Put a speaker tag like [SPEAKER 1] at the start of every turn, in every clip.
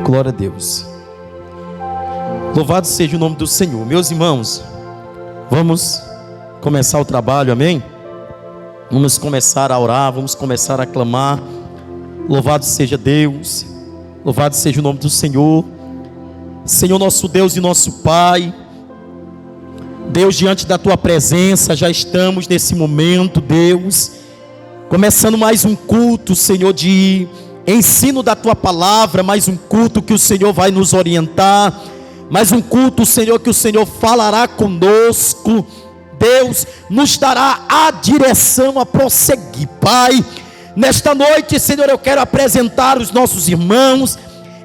[SPEAKER 1] Glória a Deus. Louvado seja o nome do Senhor. Meus irmãos, vamos começar o trabalho, amém? Vamos começar a orar, vamos começar a clamar. Louvado seja Deus, louvado seja o nome do Senhor. Senhor nosso Deus e nosso Pai, Deus, diante da Tua presença, já estamos nesse momento, Deus, começando mais um culto, Senhor, de ensino da Tua palavra, mais um culto que o Senhor vai nos orientar, mais um culto, Senhor, que o Senhor falará conosco, Deus, nos dará a direção a prosseguir, Pai. Nesta noite, Senhor, eu quero apresentar os nossos irmãos,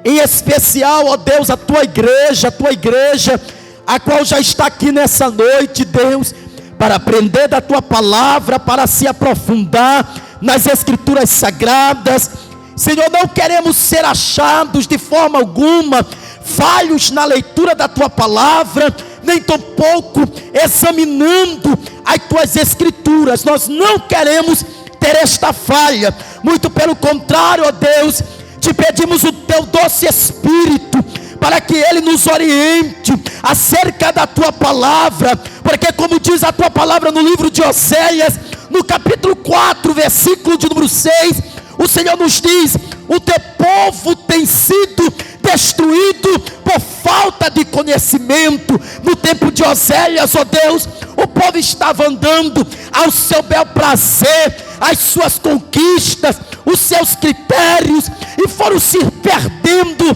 [SPEAKER 1] em especial, ó Deus, a Tua igreja, a qual já está aqui nessa noite, Deus, para aprender da Tua palavra, para se aprofundar nas Escrituras Sagradas. Senhor, não queremos ser achados de forma alguma falhos na leitura da Tua palavra, nem tampouco examinando as Tuas Escrituras. Nós não queremos ter esta falha, muito pelo contrário, ó Deus, te pedimos o Teu doce Espírito, para que Ele nos oriente acerca da Tua palavra, porque como diz a Tua palavra no livro de Oséias, no capítulo 4, versículo de número 6, o Senhor nos diz: o Teu povo tem sido destruído por falta de conhecimento. No tempo de Oséias, ó Deus, o povo estava andando ao seu bel prazer, as suas conquistas, os seus critérios, e foram se perdendo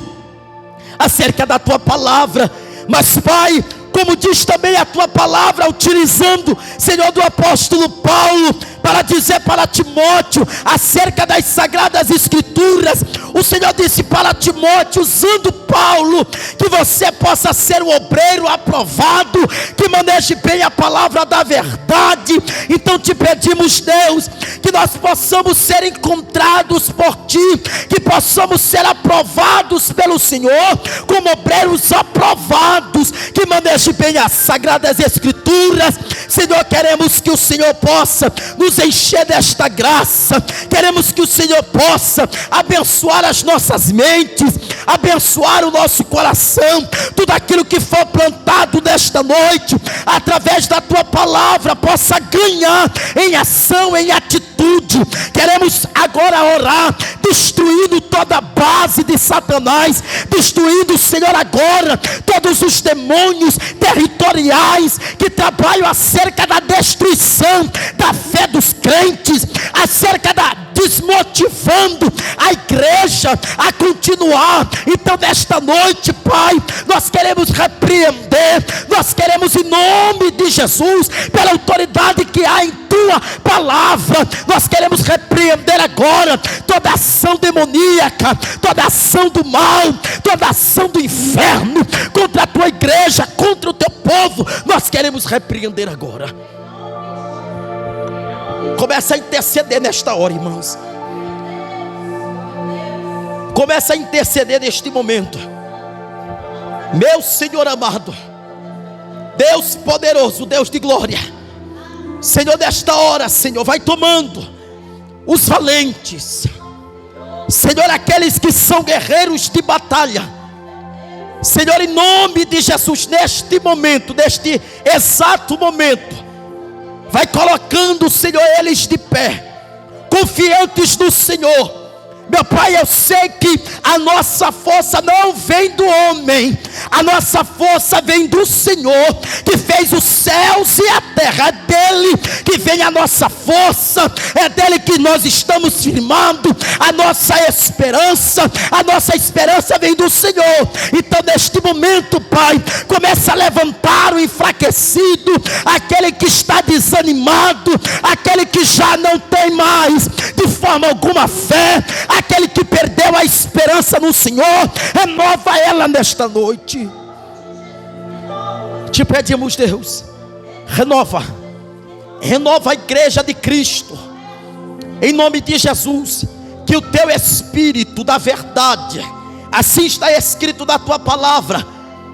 [SPEAKER 1] acerca da Tua palavra. Mas Pai, como diz também a Tua palavra, utilizando, Senhor, do apóstolo Paulo, para dizer para Timóteo acerca das Sagradas Escrituras, o Senhor disse para Timóteo, usando Paulo, que você possa ser um obreiro aprovado, que maneje bem a palavra da verdade. Então te pedimos, Deus, que nós possamos ser encontrados por Ti, que possamos ser aprovados pelo Senhor, como obreiros aprovados, que maneje bem as Sagradas Escrituras. Senhor, queremos que o Senhor possa nos encher desta graça, queremos que o Senhor possa abençoar as nossas mentes, abençoar o nosso coração, tudo aquilo que for plantado nesta noite, através da Tua palavra, possa ganhar em ação, em atitude. Queremos agora orar, destruindo toda a base de Satanás, destruindo, Senhor, agora todos os demônios territoriais que trabalham acerca da destruição da fé dos crentes, acerca da desmotivando a igreja a continuar. Então nesta noite, Pai, nós queremos repreender, nós queremos, em nome de Jesus, pela autoridade que há em Tua palavra, nós queremos repreender agora toda ação demoníaca, toda ação do mal, toda ação do inferno contra a Tua igreja, contra o Teu povo. Nós queremos repreender agora. Começa a interceder nesta hora, irmãos. Começa a interceder neste momento. Meu Senhor amado, Deus poderoso, Deus de glória, Senhor, nesta hora, Senhor, vai tomando os valentes, Senhor, aqueles que são guerreiros de batalha, Senhor, em nome de Jesus, neste momento, neste exato momento, vai colocando, Senhor, eles de pé, confiantes no Senhor. Meu Pai, eu sei que a nossa força não vem do homem, a nossa força vem do Senhor, que fez os céus e a terra. É dele que vem a nossa força, é dele que nós estamos firmando a nossa esperança vem do Senhor. Então neste momento, Pai, começa a levantar o enfraquecido, aquele que está desanimado, aquele que já não tem mais de forma alguma fé, aquele que perdeu a esperança no Senhor. Renova ela nesta noite. Te pedimos, Deus, renova a igreja de Cristo, em nome de Jesus. Que o Teu Espírito da verdade, assim está escrito na Tua palavra: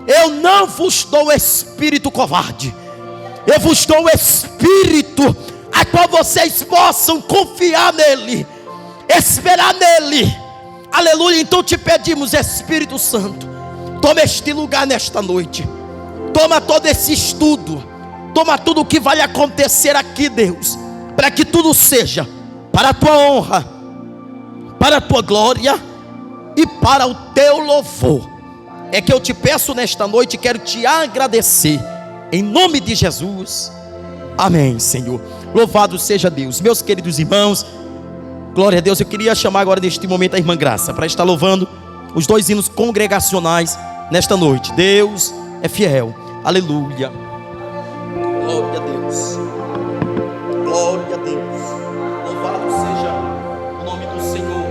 [SPEAKER 1] eu não vos dou espírito covarde, eu vos dou o Espírito a qual vocês possam confiar nele, esperar nele, Aleluia. Então te pedimos, Espírito Santo, toma este lugar nesta noite. Toma todo esse estudo. Toma tudo o que vai acontecer aqui, Deus, para que tudo seja para a tua honra, para a tua glória e para o teu louvor. É que eu te peço nesta noite, quero te agradecer, em nome de Jesus. Amém, Senhor. Louvado seja Deus. Meus queridos irmãos, glória a Deus. Eu queria chamar agora neste momento a irmã Graça para estar louvando os 2 hinos congregacionais nesta noite. Deus é fiel. Aleluia. Glória a Deus. Glória a Deus. Louvado seja o nome do Senhor.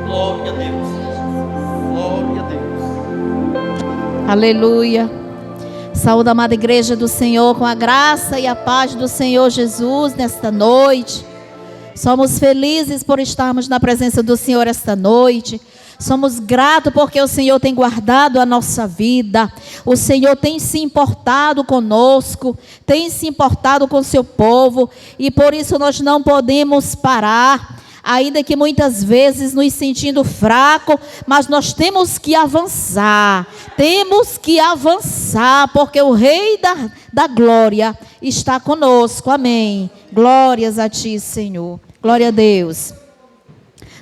[SPEAKER 1] Glória a Deus. Glória a Deus.
[SPEAKER 2] Aleluia. Saúde a amada igreja do Senhor com a graça e a paz do Senhor Jesus nesta noite. Somos felizes por estarmos na presença do Senhor esta noite. Somos gratos porque o Senhor tem guardado a nossa vida. O Senhor tem se importado conosco, tem se importado com o seu povo, e por isso nós não podemos parar. Ainda que muitas vezes nos sentindo fracos, mas nós temos que avançar, porque o Rei da Glória está conosco, amém. Glórias a ti, Senhor, glória a Deus.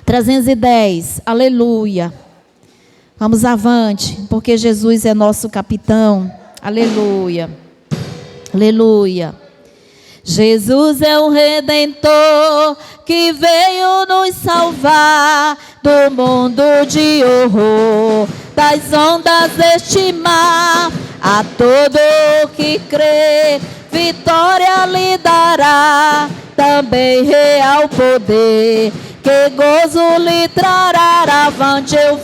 [SPEAKER 2] 310, aleluia. Vamos avante, porque Jesus é nosso capitão, aleluia, aleluia. Jesus é o Redentor que veio nos salvar do mundo de horror, das ondas deste mar. A todo que crê, vitória lhe dará, também real poder, que gozo lhe trará. Avante eu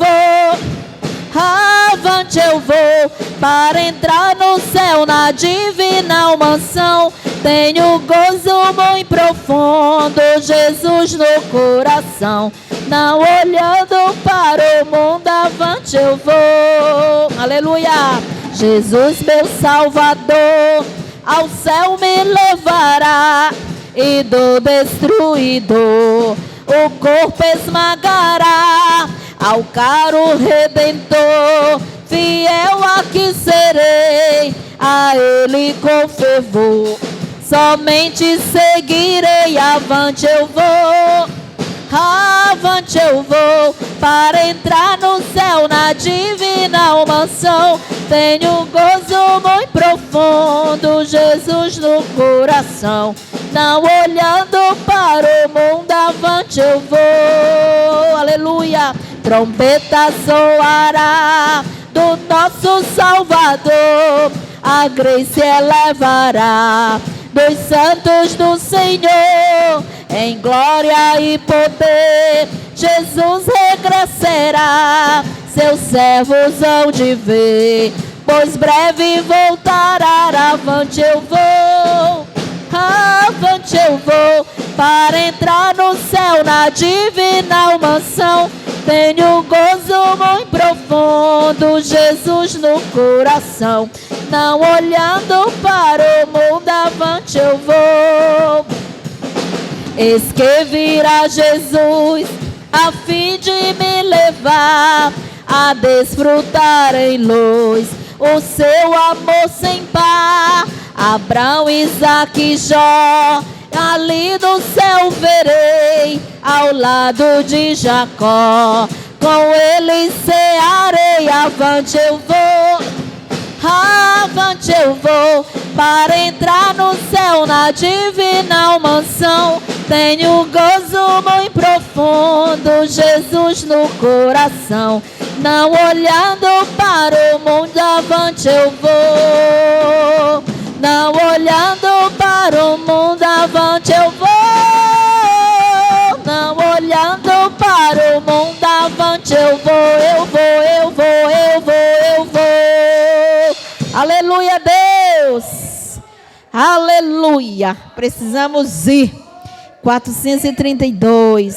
[SPEAKER 2] vou, para entrar no céu, na divina mansão. Tenho gozo muito profundo, Jesus no coração. Não olhando para o mundo, avante eu vou. Aleluia. Jesus meu Salvador, ao céu me levará, e do destruidor o corpo esmagará. Ao caro Redentor, fiel aqui serei, a Ele com fervor somente seguirei. Avante eu vou, para entrar no céu, na divina mansão. Tenho gozo muito profundo, Jesus no coração. Não olhando para o mundo, avante eu vou. Aleluia. Trombeta soará do nosso Salvador, a graça elevará dos santos do Senhor. Em glória e poder, Jesus regressará, seus servos hão de ver, pois breve voltará. Avante eu vou, para entrar no céu, na divina mansão. Tenho gozo muito profundo, Jesus no coração. Não olhando para o mundo, avante eu vou. Eis que virá Jesus, a fim de me levar a desfrutar em luz o seu amor sem par. Abraão, Isaque e Jó, ali do céu verei, ao lado de Jacó, com eles cearei. Avante eu vou, para entrar no céu, na divina mansão. Tenho gozo muito profundo, Jesus no coração. Não olhando para o mundo, avante eu vou. Não olhando para o mundo, avante eu vou. Não olhando para o mundo, avante eu vou. Aleluia, Deus. Aleluia. Precisamos ir. 432.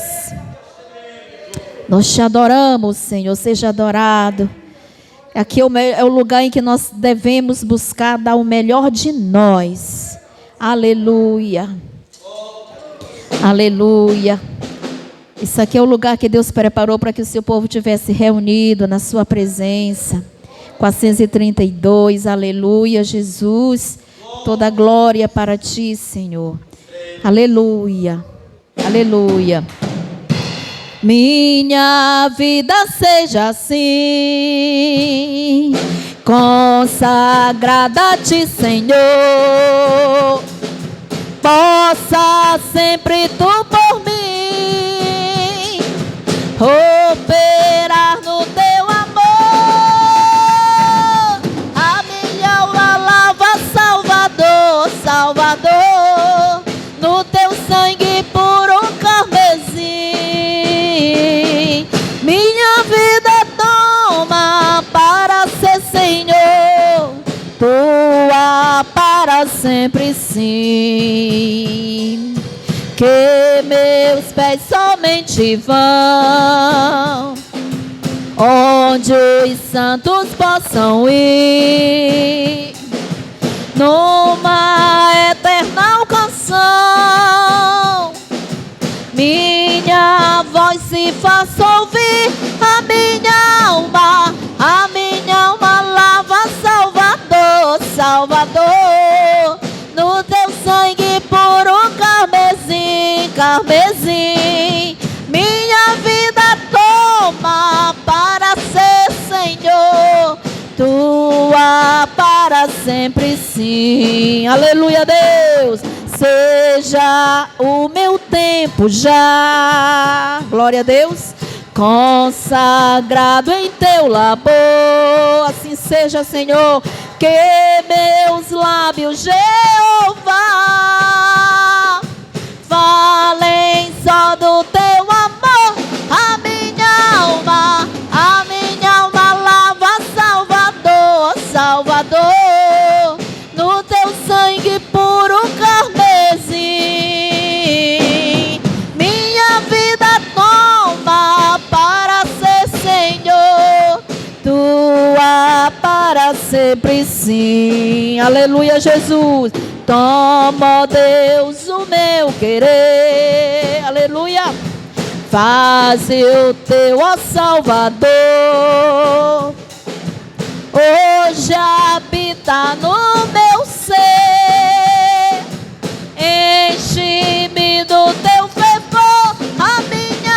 [SPEAKER 2] Nós te adoramos, Senhor. Seja adorado. Aqui é o lugar em que nós devemos buscar dar o melhor de nós. Aleluia. Aleluia. Isso aqui é o lugar que Deus preparou para que o seu povo tivesse reunido na sua presença. 432, aleluia, Jesus. Toda a glória para ti, Senhor. Aleluia, aleluia. Minha vida seja assim, consagrada a ti, Senhor. Possa sempre tu por mim operar no teu amor. A minha alma lava, Salvador, Salvador, no teu sangue puro carmesim. Minha vida toma para ser, Senhor, tua para sempre, sim. Que meus pés somente vão onde os santos possam ir, numa eterna canção. Minha voz se faça ouvir, a minha alma lava, Salvador, Salvador, no teu sangue puro carmesim, carmesim. Minha vida toma para ser, Senhor, tua para sempre, sim. Aleluia, Deus. Seja o meu tempo já, glória a Deus, consagrado em teu labor. Assim seja, Senhor, que meus lábios, Jeová, falem só do teu amor. A minha alma lava, Salvador, Salvador, no teu sangue puro carmesim. Minha vida toma para ser, Senhor, tua para sempre, sim. Aleluia, Jesus. Toma, ó Deus, o meu querer. Aleluia. Faze o teu, ó Salvador, hoje habita no meu ser. Enche-me do teu fervor. A minha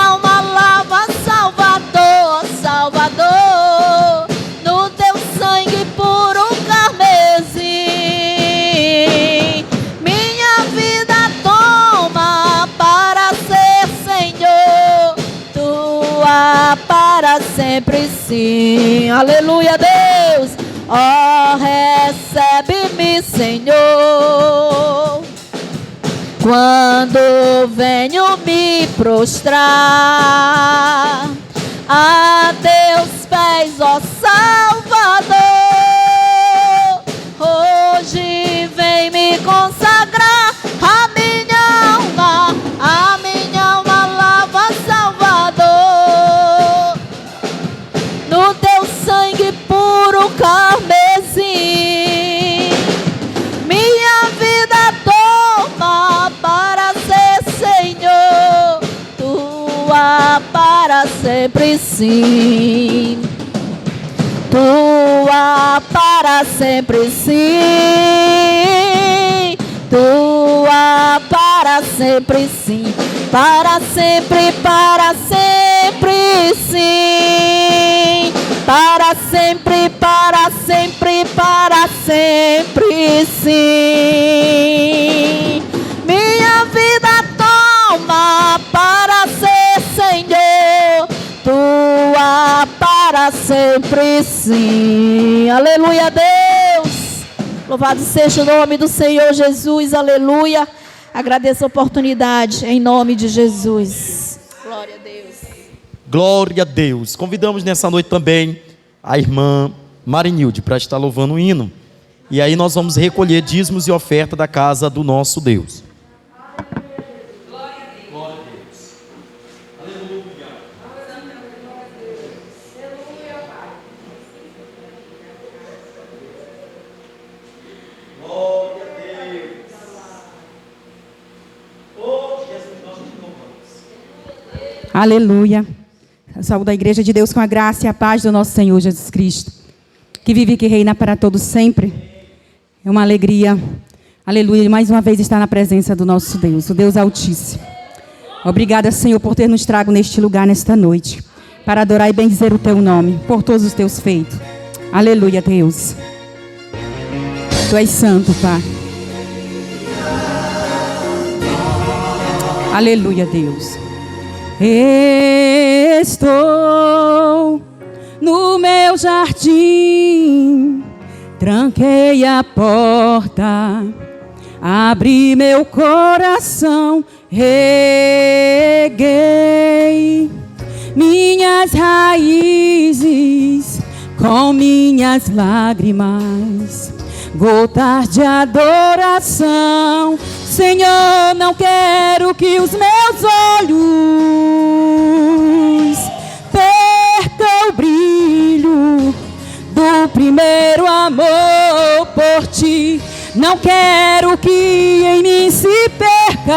[SPEAKER 2] alma lava, Salvador, Salvador, no teu sangue puro carmesim. Minha vida toma para ser, Senhor, tua para sempre, sim. Aleluia, Deus. Ó, recebe-me, Senhor, quando venho me prostrar a teus pés, ó Salvador. Hoje vem me consagrar. A minha alma lava, Salvador, no teu sangue puro carmesim. Minha vida toma para ser, Senhor, tua para sempre, sim. Tua para sempre, sim. Tua para sempre, sim. Para sempre, sim. Para sempre, sim. Minha vida toma para ser, Senhor, tua para sempre, sim. Aleluia, Deus. Louvado seja o nome do Senhor Jesus. Aleluia. Agradeço a oportunidade em nome de Jesus. Glória a Deus.
[SPEAKER 1] Glória a Deus. Convidamos nessa noite também a irmã Marinilde para estar louvando o hino. E aí nós vamos recolher dízimos e oferta da casa do nosso Deus.
[SPEAKER 3] Glória a Deus. Glória a Deus. Aleluia. Glória a Deus. Oh, Jesus, nós
[SPEAKER 4] Aleluia. Saúdo a igreja de Deus com a graça e a paz do nosso Senhor Jesus Cristo, que vive e que reina para todos sempre. É uma alegria, aleluia, mais uma vez estar na presença do nosso Deus, o Deus Altíssimo. Obrigada, Senhor, por ter nos trago neste lugar, nesta noite, para adorar e bendizer o Teu nome, por todos os Teus feitos. Aleluia, Deus. Tu és santo, Pai. Aleluia, Deus. Estou no meu jardim, tranquei a porta, abri meu coração, reguei minhas raízes com minhas lágrimas, gotas de adoração. Senhor, não quero que os meus olhos percam o brilho do primeiro amor por ti. Não quero que em mim se perca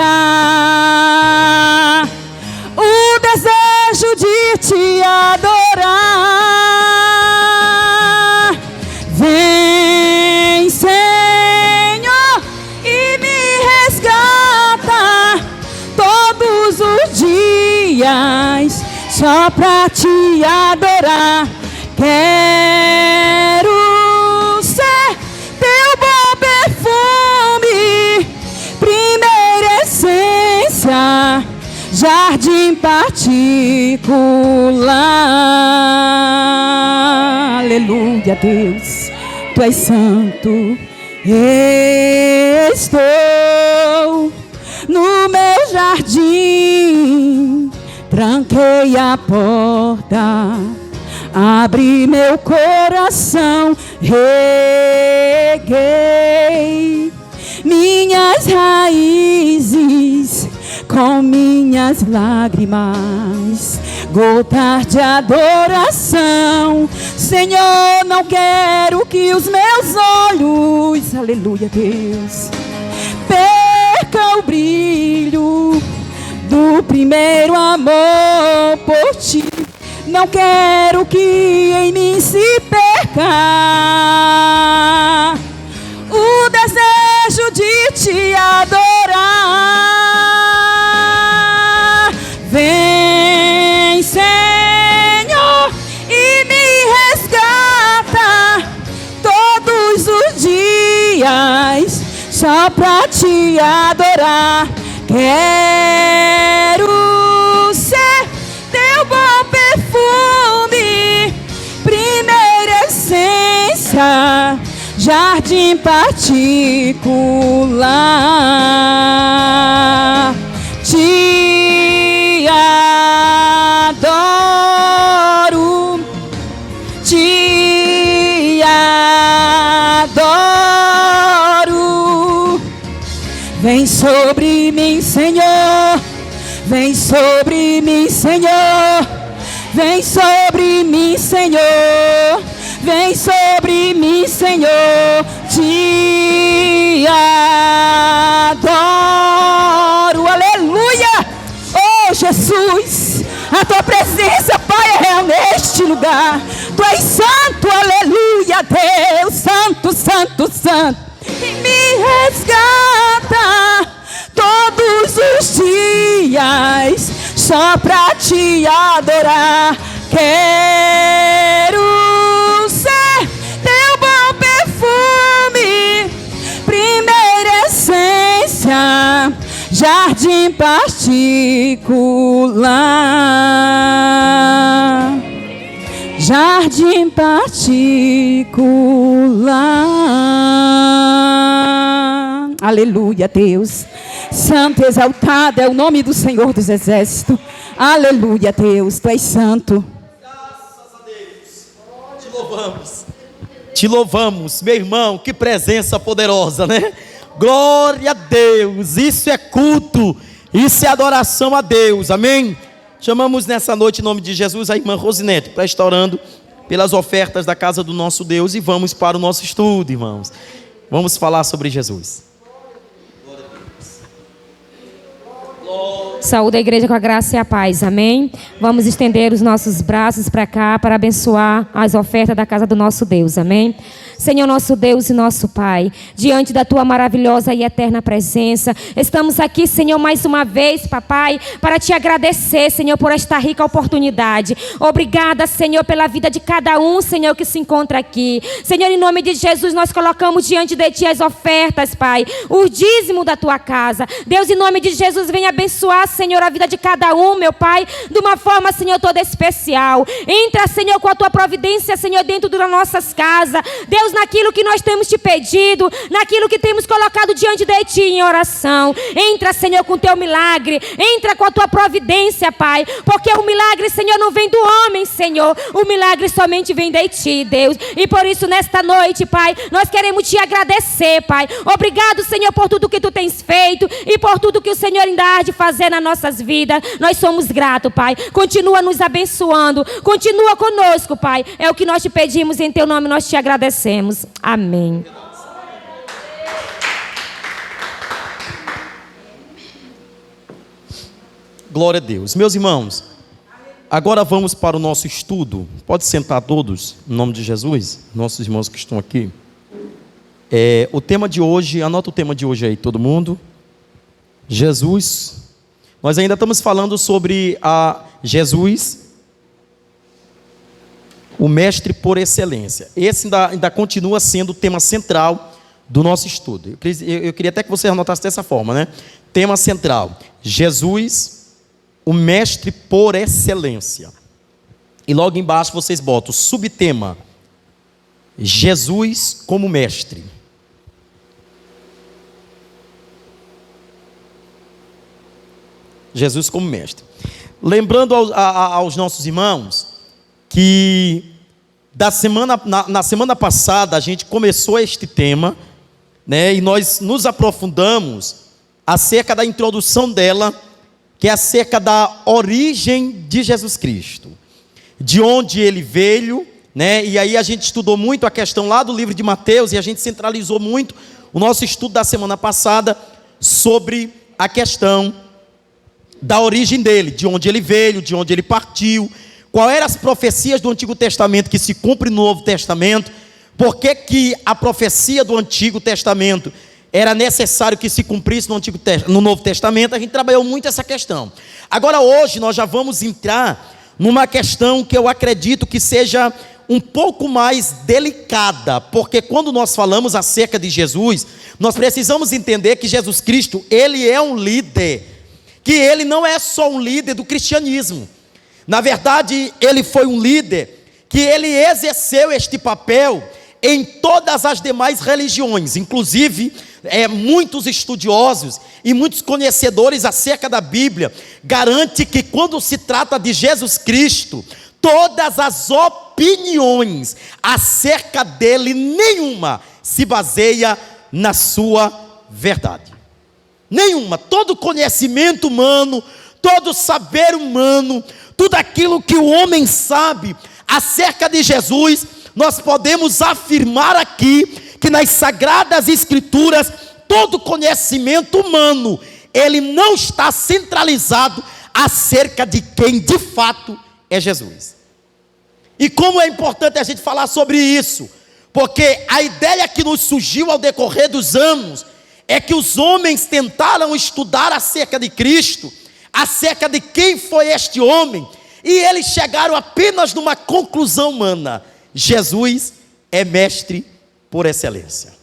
[SPEAKER 4] o desejo de te adorar. Vem, Senhor, e me resgata todos os dias só pra te adorar. Quero ser teu bom perfume, primeira essência, jardim particular. Aleluia, Deus, Tu és santo. Estou no meu jardim, tranquei a porta, abri meu coração, reguei minhas raízes com minhas lágrimas, gotas de adoração. Senhor, não quero que os meus olhos, aleluia, Deus, percam o brilho do primeiro amor por ti. Não quero que em mim se perca o desejo de te adorar. Vem, Senhor, e me resgata todos os dias só pra te adorar. Quero ser teu bom perfume, primeira essência, jardim particular. Te adoro, te adoro. Vem sobre mim, Senhor, vem sobre mim, Senhor, vem sobre mim, Senhor, vem sobre mim, Senhor. Te adoro, aleluia. Oh, Jesus, a Tua presença, Pai, é real neste lugar. Tu és santo, aleluia, Deus, santo, santo, santo. E me resgata todos os dias só pra te adorar. Quero ser teu bom perfume, primeira essência, jardim particular, jardim particular. Aleluia, Deus. Santo, exaltado é o nome do Senhor dos Exércitos. Aleluia, Deus, Tu és santo.
[SPEAKER 1] Graças a Deus. Te louvamos. Te louvamos, meu irmão, que presença poderosa, né? Glória a Deus. Isso é culto. Isso é adoração a Deus. Amém? Chamamos nessa noite, em nome de Jesus, a irmã Rosinete para estar orando pelas ofertas da casa do nosso Deus. E vamos para o nosso estudo, irmãos. Vamos falar sobre Jesus. Glória a Deus. Glória.
[SPEAKER 5] Saúde a igreja com a graça e a paz, amém? Vamos estender os nossos braços para cá para abençoar as ofertas da casa do nosso Deus, amém? Senhor nosso Deus e nosso Pai, diante da Tua maravilhosa e eterna presença, estamos aqui, Senhor, mais uma vez, Papai, para Te agradecer, Senhor, por esta rica oportunidade. Obrigada, Senhor, pela vida de cada um, Senhor, que se encontra aqui. Senhor, em nome de Jesus, nós colocamos diante de Ti as ofertas, Pai, o dízimo da Tua casa. Deus, em nome de Jesus, venha abençoar, Senhor, a vida de cada um, meu Pai, de uma forma, Senhor, toda especial. Entra, Senhor, com a Tua providência, Senhor, dentro das nossas casas. Deus, naquilo que nós temos Te pedido, naquilo que temos colocado diante de Ti em oração. Entra, Senhor, com o Teu milagre. Entra com a Tua providência, Pai, porque o milagre, Senhor, não vem do homem, Senhor. O milagre somente vem de Ti, Deus. E por isso, nesta noite, Pai, nós queremos Te agradecer, Pai. Obrigado, Senhor, por tudo que Tu tens feito e por tudo que o Senhor ainda há de fazer nas nossas vidas. Nós somos gratos, Pai. Continua nos abençoando. Continua conosco, Pai. É o que nós Te pedimos, em Teu nome nós Te agradecemos. Amém.
[SPEAKER 1] Glória a Deus. Meus irmãos, agora vamos para o nosso estudo. Pode sentar todos, em nome de Jesus, nossos irmãos que estão aqui. O tema de hoje, anota o tema de hoje aí, todo mundo. Jesus. Nós ainda estamos falando sobre Jesus, o mestre por excelência. Esse ainda continua sendo o tema central do nosso estudo. Eu queria até que você anotasse dessa forma, né? Tema central: Jesus, o mestre por excelência. E logo embaixo vocês botam o subtema: Jesus como mestre. Jesus como mestre. Lembrando aos nossos irmãos que na semana passada a gente começou este tema, né, e nós nos aprofundamos acerca da introdução dela, que é acerca da origem de Jesus Cristo, de onde ele veio, né, e aí a gente estudou muito a questão lá do livro de Mateus, e a gente centralizou muito o nosso estudo da semana passada sobre a questão da origem dele, de onde ele veio, de onde ele partiu, quais eram as profecias do Antigo Testamento que se cumprem no Novo Testamento, por que a profecia do Antigo Testamento era necessário que se cumprisse no Novo Testamento. A gente trabalhou muito essa questão. Agora hoje nós já vamos entrar numa questão que eu acredito que seja um pouco mais delicada, porque quando nós falamos acerca de Jesus, nós precisamos entender que Jesus Cristo, ele é um líder, que ele não é só um líder do cristianismo. Na verdade, ele foi um líder que ele exerceu este papel em todas as demais religiões. Inclusive, muitos estudiosos e muitos conhecedores acerca da Bíblia garantem que quando se trata de Jesus Cristo, todas as opiniões acerca dele, nenhuma se baseia na sua verdade. Nenhuma. Todo conhecimento humano, todo saber humano, tudo aquilo que o homem sabe acerca de Jesus, nós podemos afirmar aqui que nas Sagradas Escrituras, todo conhecimento humano, ele não está centralizado acerca de quem de fato é Jesus. E como é importante a gente falar sobre isso, porque a ideia que nos surgiu ao decorrer dos anos é que os homens tentaram estudar acerca de Cristo, acerca de quem foi este homem, e eles chegaram apenas numa conclusão humana: Jesus é mestre por excelência.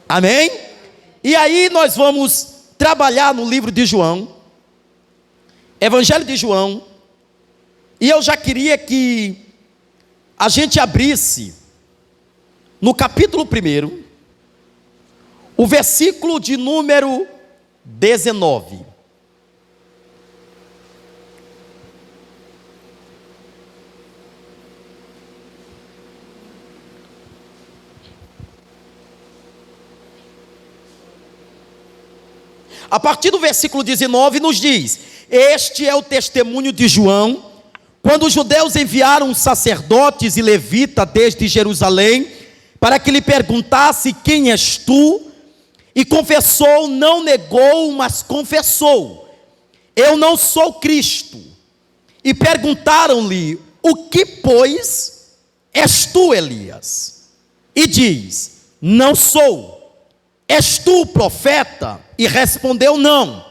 [SPEAKER 1] Amém? E aí nós vamos trabalhar no livro de João, Evangelho de João, e eu já queria que a gente abrisse no capítulo 1, o versículo de número 19. A partir do versículo 19 nos diz: este é o testemunho de João, quando os judeus enviaram sacerdotes e levitas desde Jerusalém, para que lhe perguntasse: quem és tu? E confessou, não negou, mas confessou: eu não sou Cristo. E perguntaram-lhe, o que, pois, és tu, Elias? E diz, não sou. És tu o profeta? E respondeu, não.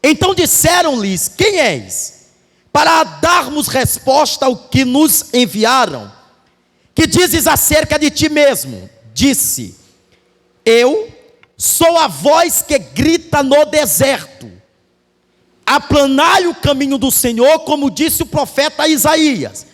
[SPEAKER 1] Então disseram-lhes, quem és? Para darmos resposta ao que nos enviaram. Que dizes acerca de ti mesmo? Disse, eu sou a voz que grita no deserto. Aplanai o caminho do Senhor, como disse o profeta Isaías.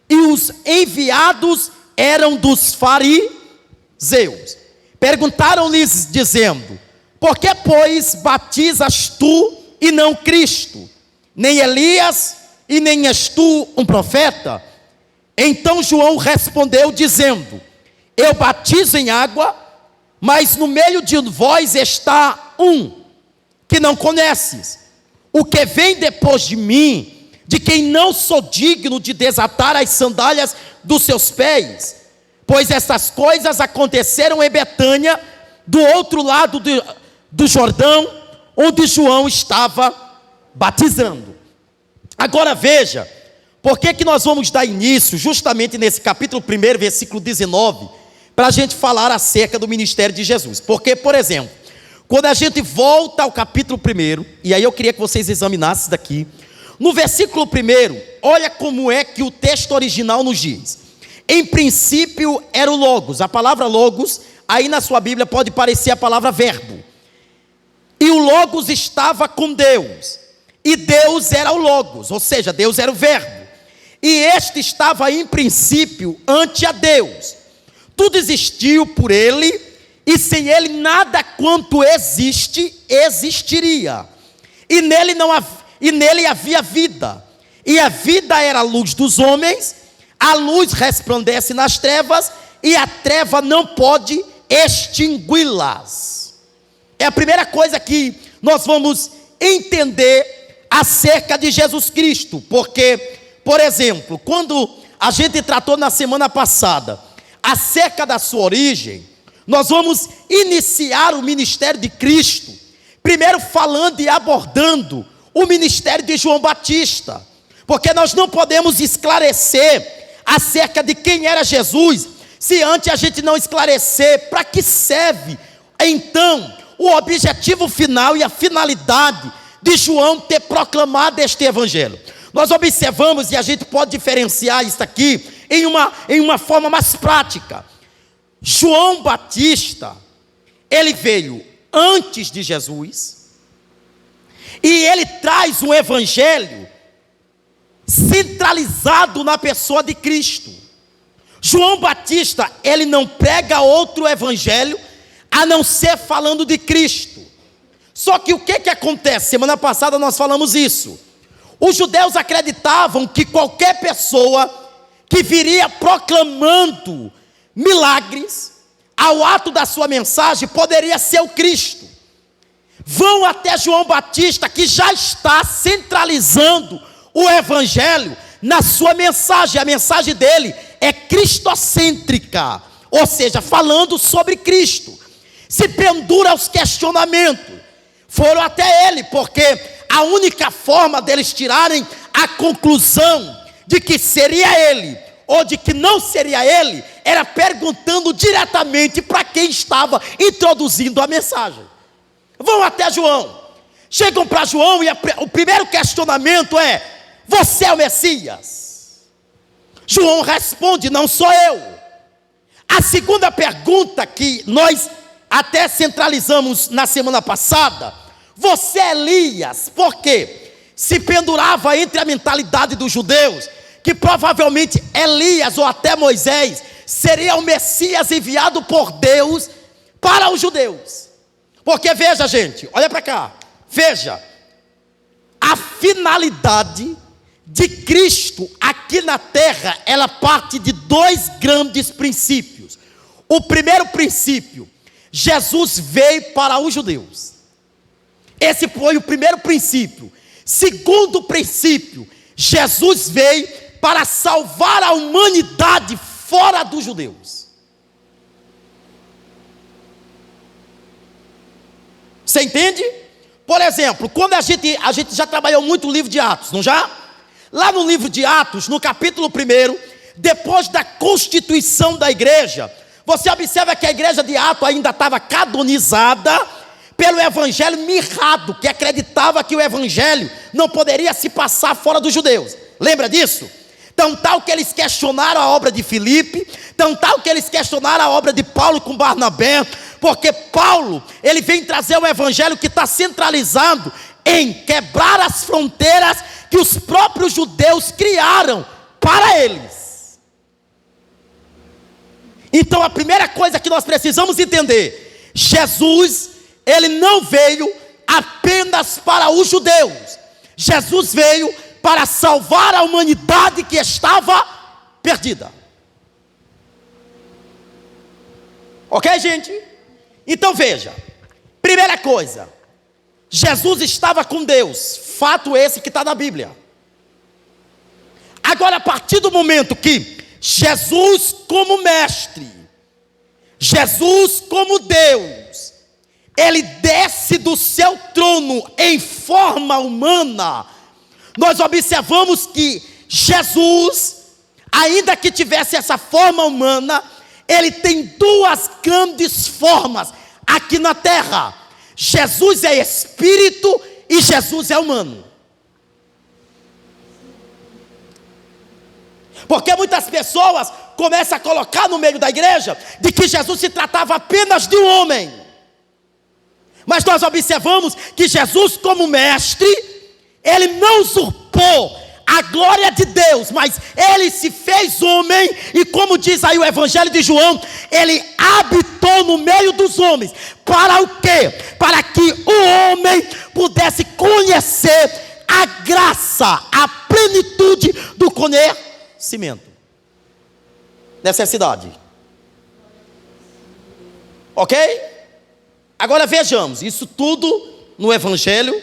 [SPEAKER 1] E os enviados eram dos fariseus. Perguntaram-lhes, dizendo, por que, pois, batizas tu e não Cristo? Nem Elias e nem és tu um profeta? Então João respondeu, dizendo, eu batizo em água, mas no meio de vós está um, que não conheces. O que vem depois de mim, de quem não sou digno de desatar as sandálias dos seus pés. Pois essas coisas aconteceram em Betânia, do outro lado do Jordão, onde João estava batizando. Agora veja, por que nós vamos dar início, justamente nesse capítulo 1, versículo 19, para a gente falar acerca do ministério de Jesus. Porque, por exemplo, quando a gente volta ao capítulo 1, e aí eu queria que vocês examinassem isso daqui, no versículo 1, olha como é que o texto original nos diz. Em princípio era o Logos. A palavra Logos, aí na sua Bíblia pode parecer a palavra verbo. E o Logos estava com Deus. E Deus era o Logos, ou seja, Deus era o verbo. E este estava em princípio ante a Deus. Tudo existiu por ele, e sem ele nada quanto existe, existiria. E nele havia vida. E a vida era a luz dos homens. A luz resplandece nas trevas, e a treva não pode extingui-las. É a primeira coisa que nós vamos entender acerca de Jesus Cristo. Porque, por exemplo, quando a gente tratou na semana passada acerca da sua origem, nós vamos iniciar o ministério de Cristo, primeiro falando e abordando o ministério de João Batista, porque nós não podemos esclarecer acerca de quem era Jesus, se antes a gente não esclarecer para que serve, então, o objetivo final e a finalidade de João ter proclamado este evangelho. Nós observamos, e a gente pode diferenciar isso aqui em uma forma mais prática. João Batista, ele veio antes de Jesus, e ele traz um evangelho centralizado na pessoa de Cristo. João Batista, ele não prega outro evangelho a não ser falando de Cristo. Só que o que acontece? Semana passada nós falamos isso. Os judeus acreditavam que qualquer pessoa que viria proclamando milagres ao ato da sua mensagem poderia ser o Cristo. Vão até João Batista, que já está centralizando o evangelho na sua mensagem. A mensagem dele é cristocêntrica, ou seja, falando sobre Cristo. Se pendura aos questionamentos. Foram até ele, porque a única forma deles tirarem a conclusão de que seria ele ou de que não seria ele, era perguntando diretamente para quem estava introduzindo a mensagem. Vão até João, chegam para João e o primeiro questionamento é: você é o Messias? João responde: não sou eu. A segunda pergunta que nós até centralizamos na semana passada: você é Elias? Por quê? Se pendurava entre a mentalidade dos judeus que provavelmente Elias ou até Moisés seria o Messias enviado por Deus para os judeus. Porque veja, gente, olha para cá, veja, a finalidade de Cristo aqui na terra, ela parte de dois grandes princípios. O primeiro princípio: Jesus veio para os judeus. Esse foi o primeiro princípio. Segundo princípio: Jesus veio para salvar a humanidade fora dos judeus. Você entende? Por exemplo, quando a gente já trabalhou muito o livro de Atos, não já? Lá no livro de Atos, no capítulo 1, depois da constituição da igreja, você observa que a igreja de Atos ainda estava canonizada pelo evangelho mirrado, que acreditava que o evangelho não poderia se passar fora dos judeus. Lembra disso? Tão tal que eles questionaram a obra de Filipe, tão tal que eles questionaram a obra de Paulo com Barnabé, porque Paulo, ele vem trazer um evangelho que está centralizado em quebrar as fronteiras que os próprios judeus criaram para eles. Então a primeira coisa que nós precisamos entender, Jesus, ele não veio apenas para os judeus, Jesus veio para salvar a humanidade que estava perdida. Ok, gente? Então veja, primeira coisa, Jesus estava com Deus, fato esse que está na Bíblia. Agora, a partir do momento que Jesus como mestre, Jesus como Deus, ele desce do seu trono em forma humana, nós observamos que Jesus, ainda que tivesse essa forma humana, ele tem duas grandes formas aqui na terra. Jesus é espírito e Jesus é humano. Porque muitas pessoas começam a colocar no meio da igreja de que Jesus se tratava apenas de um homem. Mas nós observamos que Jesus como mestre, ele não usurpou a glória de Deus, mas ele se fez homem, e como diz aí o Evangelho de João, ele habitou no meio dos homens. Para o quê? Para que o homem pudesse conhecer a graça, a plenitude do conhecimento. Necessidade. Ok? Agora vejamos, isso tudo no Evangelho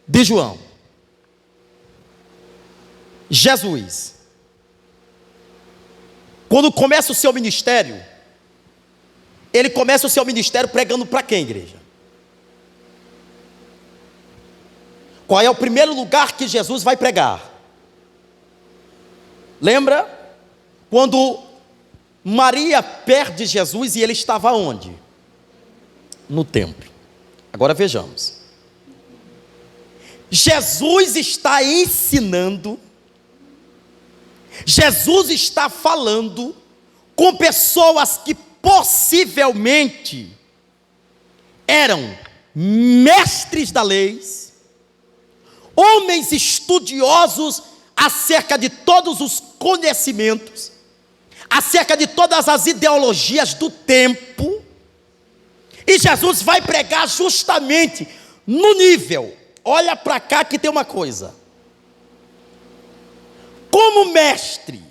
[SPEAKER 1] de João. Jesus, quando começa o seu ministério, ele começa o seu ministério pregando para quem, igreja? Qual é o primeiro lugar que Jesus vai pregar? Lembra? Quando Maria perde Jesus e ele estava onde? No templo. Agora vejamos. Jesus está ensinando, Jesus está falando com pessoas que possivelmente eram mestres da lei, homens estudiosos acerca de todos os conhecimentos, acerca de todas as ideologias do tempo, e Jesus vai pregar justamente no nível, olha para cá que tem uma coisa, como mestre,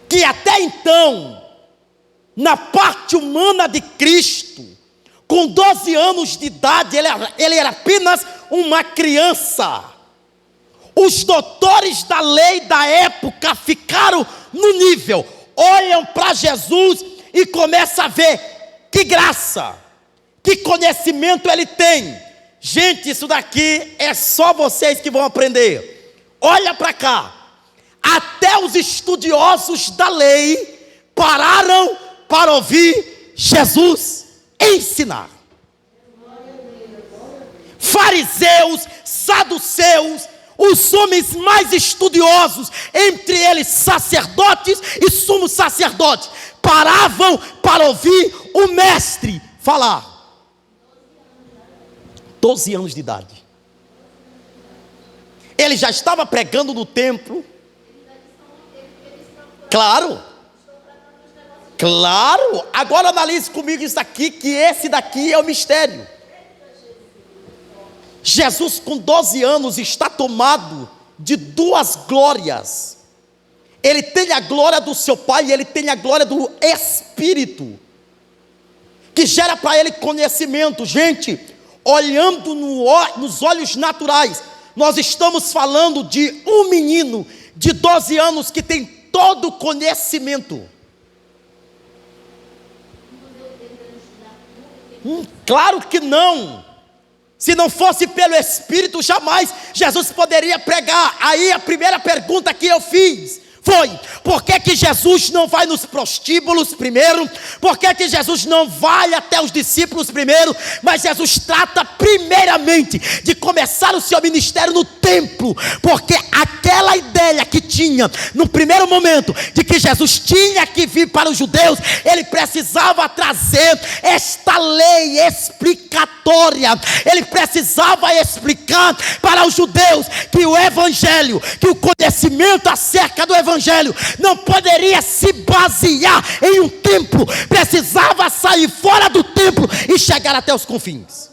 [SPEAKER 1] que até então, na parte humana de Cristo, com 12 anos de idade, ele era apenas uma criança. Os doutores da lei da época ficaram no nível, olham para Jesus e começam a ver que graça, que conhecimento ele tem. Gente, isso daqui é só vocês que vão aprender. Olha para cá, até os estudiosos da lei pararam para ouvir Jesus ensinar. Fariseus, saduceus, os homens mais estudiosos, entre eles sacerdotes e sumos sacerdotes, paravam para ouvir o mestre falar. 12 anos de idade. Ele já estava pregando no templo. Claro. Claro. Agora analise comigo isso aqui, que esse daqui é o mistério. Jesus com 12 anos está tomado de duas glórias. Ele tem a glória do seu Pai e ele tem a glória do Espírito, que gera para ele conhecimento. Gente, olhando nos olhos naturais, nós estamos falando de um menino de 12 anos que tem todo o conhecimento. Claro que não. Se não fosse pelo Espírito, jamais Jesus poderia pregar. Aí a primeira pergunta que eu fiz foi: por que que Jesus não vai nos prostíbulos primeiro? Por que que Jesus não vai até os discípulos primeiro? Mas Jesus trata primeiramente de começar o seu ministério no templo, porque aquela ideia que tinha no primeiro momento de que Jesus tinha que vir para os judeus, ele precisava trazer esta lei explicatória. Ele precisava explicar para os judeus que o evangelho, que o conhecimento acerca do evangelho não poderia se basear em um templo, precisava sair fora do templo e chegar até os confins.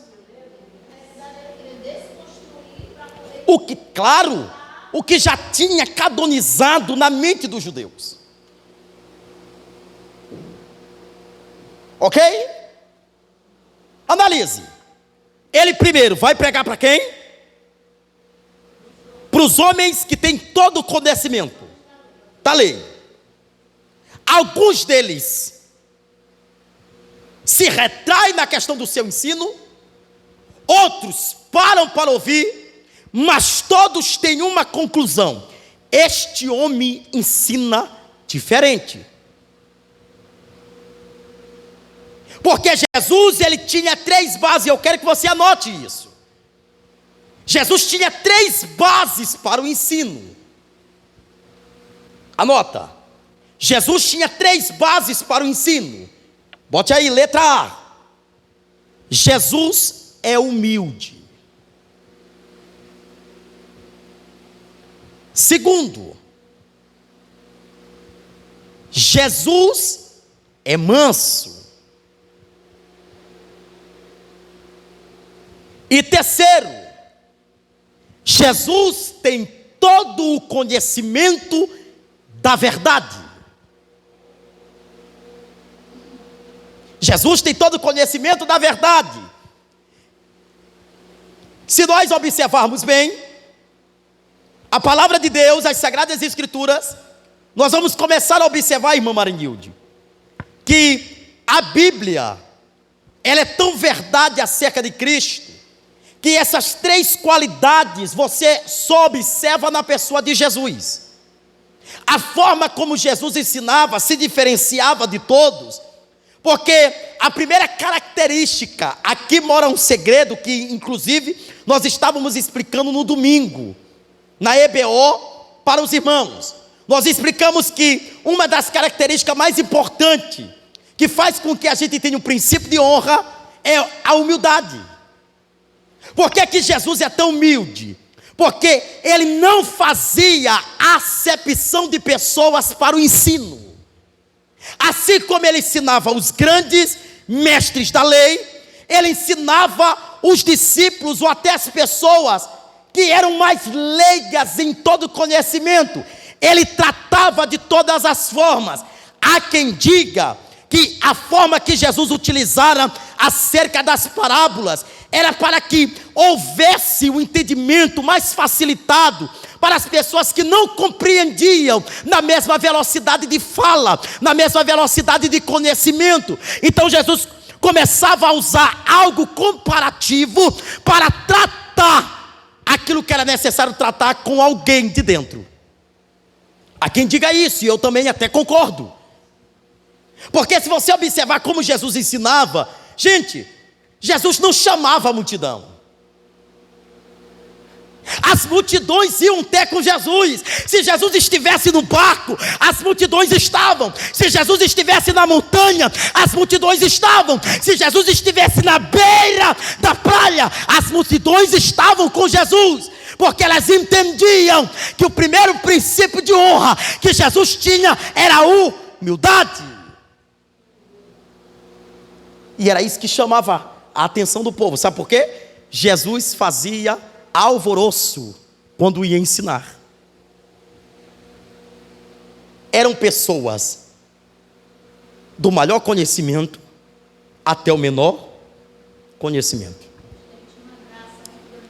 [SPEAKER 1] O que, claro, o que já tinha canonizado na mente dos judeus. Ok? Analise. Ele primeiro vai pregar para quem? Para os homens que têm todo o conhecimento da lei. Alguns deles se retraem na questão do seu ensino, outros param para ouvir, mas todos têm uma conclusão: este homem ensina diferente. Porque Jesus, ele tinha 3 bases, eu quero que você anote isso. Jesus tinha 3 bases para o ensino. Anota. Jesus tinha 3 bases para o ensino. Bote aí, letra A. Jesus é humilde. Segundo, Jesus é manso. E terceiro, Jesus tem todo o conhecimento da verdade. Jesus tem todo o conhecimento da verdade. Se nós observarmos bem a palavra de Deus, as Sagradas Escrituras, nós vamos começar a observar, irmã Marinilde, que a Bíblia, ela é tão verdade acerca de Cristo, que essas 3 qualidades você só observa na pessoa de Jesus. A forma como Jesus ensinava se diferenciava de todos, porque a primeira característica, aqui mora um segredo que inclusive nós estávamos explicando no domingo, na EBO, para os irmãos. Nós explicamos que uma das características mais importantes, que faz com que a gente tenha um princípio de honra, é a humildade. Por que que Jesus é tão humilde? Porque ele não fazia acepção de pessoas para o ensino. Assim como ele ensinava os grandes mestres da lei, ele ensinava os discípulos ou até as pessoas que eram mais leigas em todo conhecimento. Ele tratava de todas as formas. Há quem diga que a forma que Jesus utilizara acerca das parábolas era para que houvesse um entendimento mais facilitado para as pessoas que não compreendiam na mesma velocidade de fala, na mesma velocidade de conhecimento. Então Jesus começava a usar algo comparativo para tratar aquilo que era necessário tratar com alguém de dentro. Há quem diga isso, e eu também até concordo. Porque se você observar como Jesus ensinava, gente, Jesus não chamava a multidão. As multidões iam ter com Jesus. Se Jesus estivesse no barco, as multidões estavam. Se Jesus estivesse na montanha, as multidões estavam. Se Jesus estivesse na beira da praia, as multidões estavam com Jesus. Porque elas entendiam que o primeiro princípio de honra que Jesus tinha era a humildade. E era isso que chamava a atenção do povo. Sabe por quê? Jesus fazia alvoroço quando ia ensinar. Eram pessoas do maior conhecimento até o menor conhecimento.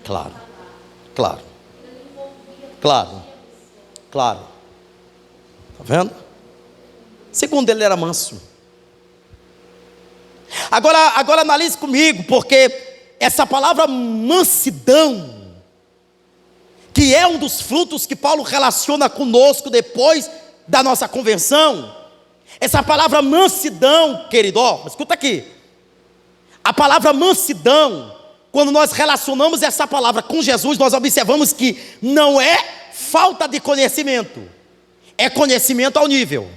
[SPEAKER 1] Claro, claro, claro, claro. Está vendo? Segundo, ele era manso. Agora analise comigo, porque essa palavra mansidão, que é um dos frutos que Paulo relaciona conosco depois da nossa conversão, essa palavra mansidão, querido, escuta aqui, a palavra mansidão, quando nós relacionamos essa palavra com Jesus, nós observamos que não é falta de conhecimento, é conhecimento ao nível.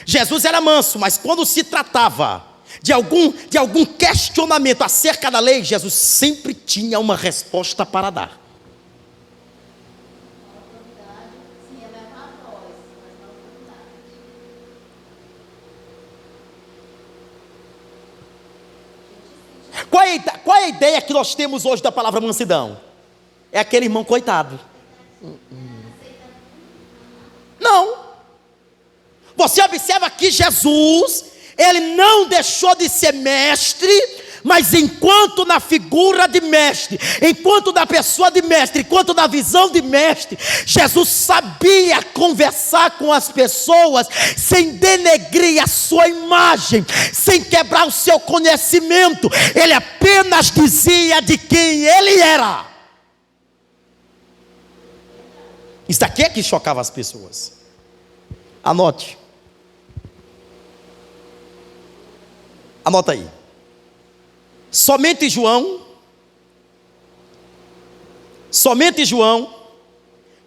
[SPEAKER 1] Jesus era manso, mas quando se tratava de algum questionamento acerca da lei, Jesus sempre tinha uma resposta para dar. Qual é a ideia que nós temos hoje da palavra mansidão? É aquele irmão coitado. Não. Você observa que Jesus, ele não deixou de ser mestre, mas enquanto na figura de mestre, enquanto na pessoa de mestre, enquanto na visão de mestre, Jesus sabia conversar com as pessoas sem denegrir a sua imagem, sem quebrar o seu conhecimento. Ele apenas dizia de quem ele era. Isso aqui é que chocava as pessoas. Anote. Anota aí. Somente João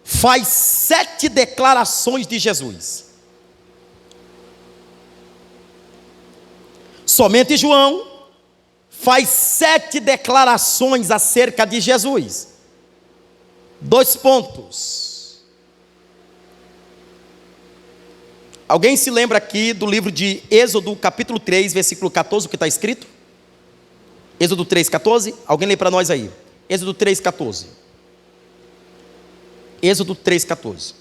[SPEAKER 1] faz 7 declarações de Jesus. Somente João faz 7 declarações acerca de Jesus. 2 pontos. Alguém se lembra aqui do livro de Êxodo, capítulo 3, versículo 14, o que está escrito? Êxodo 3, 14, alguém lê para nós aí. Êxodo 3, 14. Êxodo 3, 14.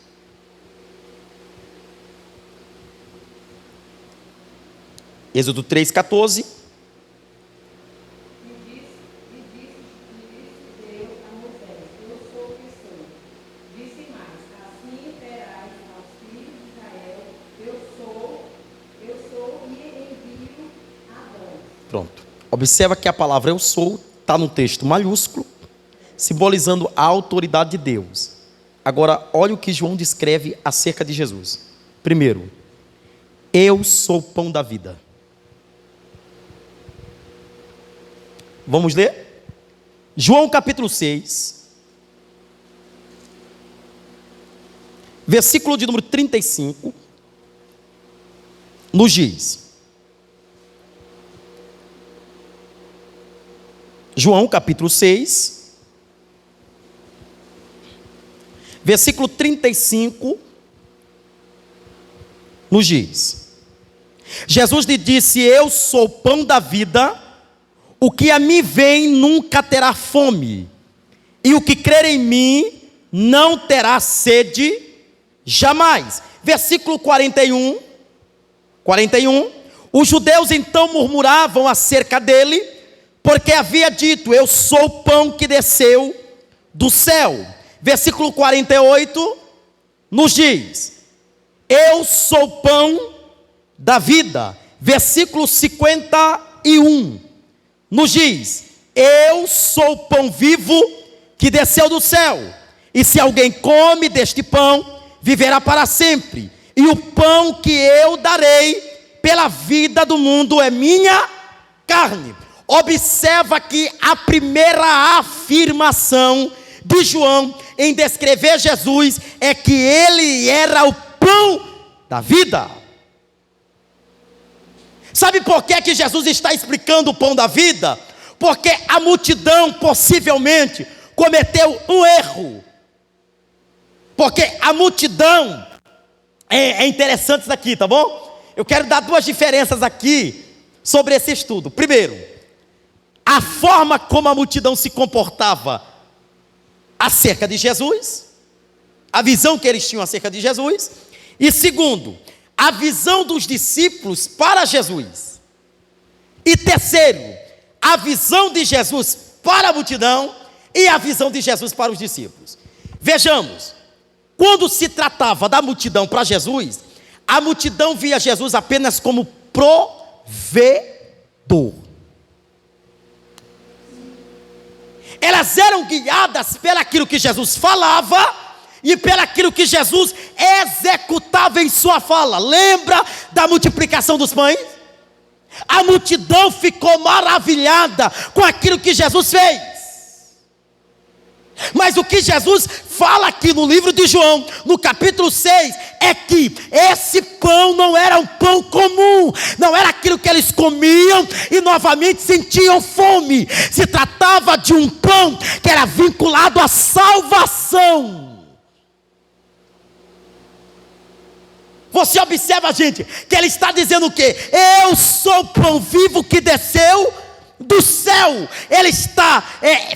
[SPEAKER 1] Êxodo 3, 14. Pronto. Observa que a palavra eu sou está no texto maiúsculo, simbolizando a autoridade de Deus. Agora, olha o que João descreve acerca de Jesus. Primeiro, eu sou o pão da vida. Vamos ler? João capítulo 6, versículo de número 35, nos diz: João capítulo 6, versículo 35, nos diz: Jesus lhe disse: eu sou o pão da vida, o que a mim vem nunca terá fome, e o que crer em mim não terá sede jamais. Versículo 41, os judeus então murmuravam acerca dele, porque havia dito: eu sou o pão que desceu do céu. Versículo 48 nos diz: eu sou o pão da vida. Versículo 51 nos diz: eu sou o pão vivo que desceu do céu, e se alguém come deste pão, viverá para sempre. E o pão que eu darei pela vida do mundo é minha carne. Observa que a primeira afirmação de João em descrever Jesus é que ele era o pão da vida. Sabe por que Jesus está explicando o pão da vida? Porque a multidão possivelmente cometeu um erro. Porque a multidão, é interessante isso aqui, tá bom? Eu quero dar 2 diferenças aqui sobre esse estudo. Primeiro, a forma como a multidão se comportava acerca de Jesus, a visão que eles tinham acerca de Jesus. E segundo, a visão dos discípulos para Jesus. E terceiro, a visão de Jesus para a multidão e a visão de Jesus para os discípulos. Vejamos, quando se tratava da multidão para Jesus, a multidão via Jesus apenas como provedor. elas eram guiadas pelaquilo que Jesus falava e pelaquilo que Jesus executava em sua fala. Lembra da multiplicação dos pães? A multidão ficou maravilhada com aquilo que Jesus fez. Mas o que Jesus fala aqui no livro de João, no capítulo 6, é que esse pão não era um pão comum, não era aquilo que eles comiam e novamente sentiam fome. Se tratava de um pão que era vinculado à salvação. Você observa, gente, que ele está dizendo o quê? Eu sou o pão vivo que desceu do céu. Ele está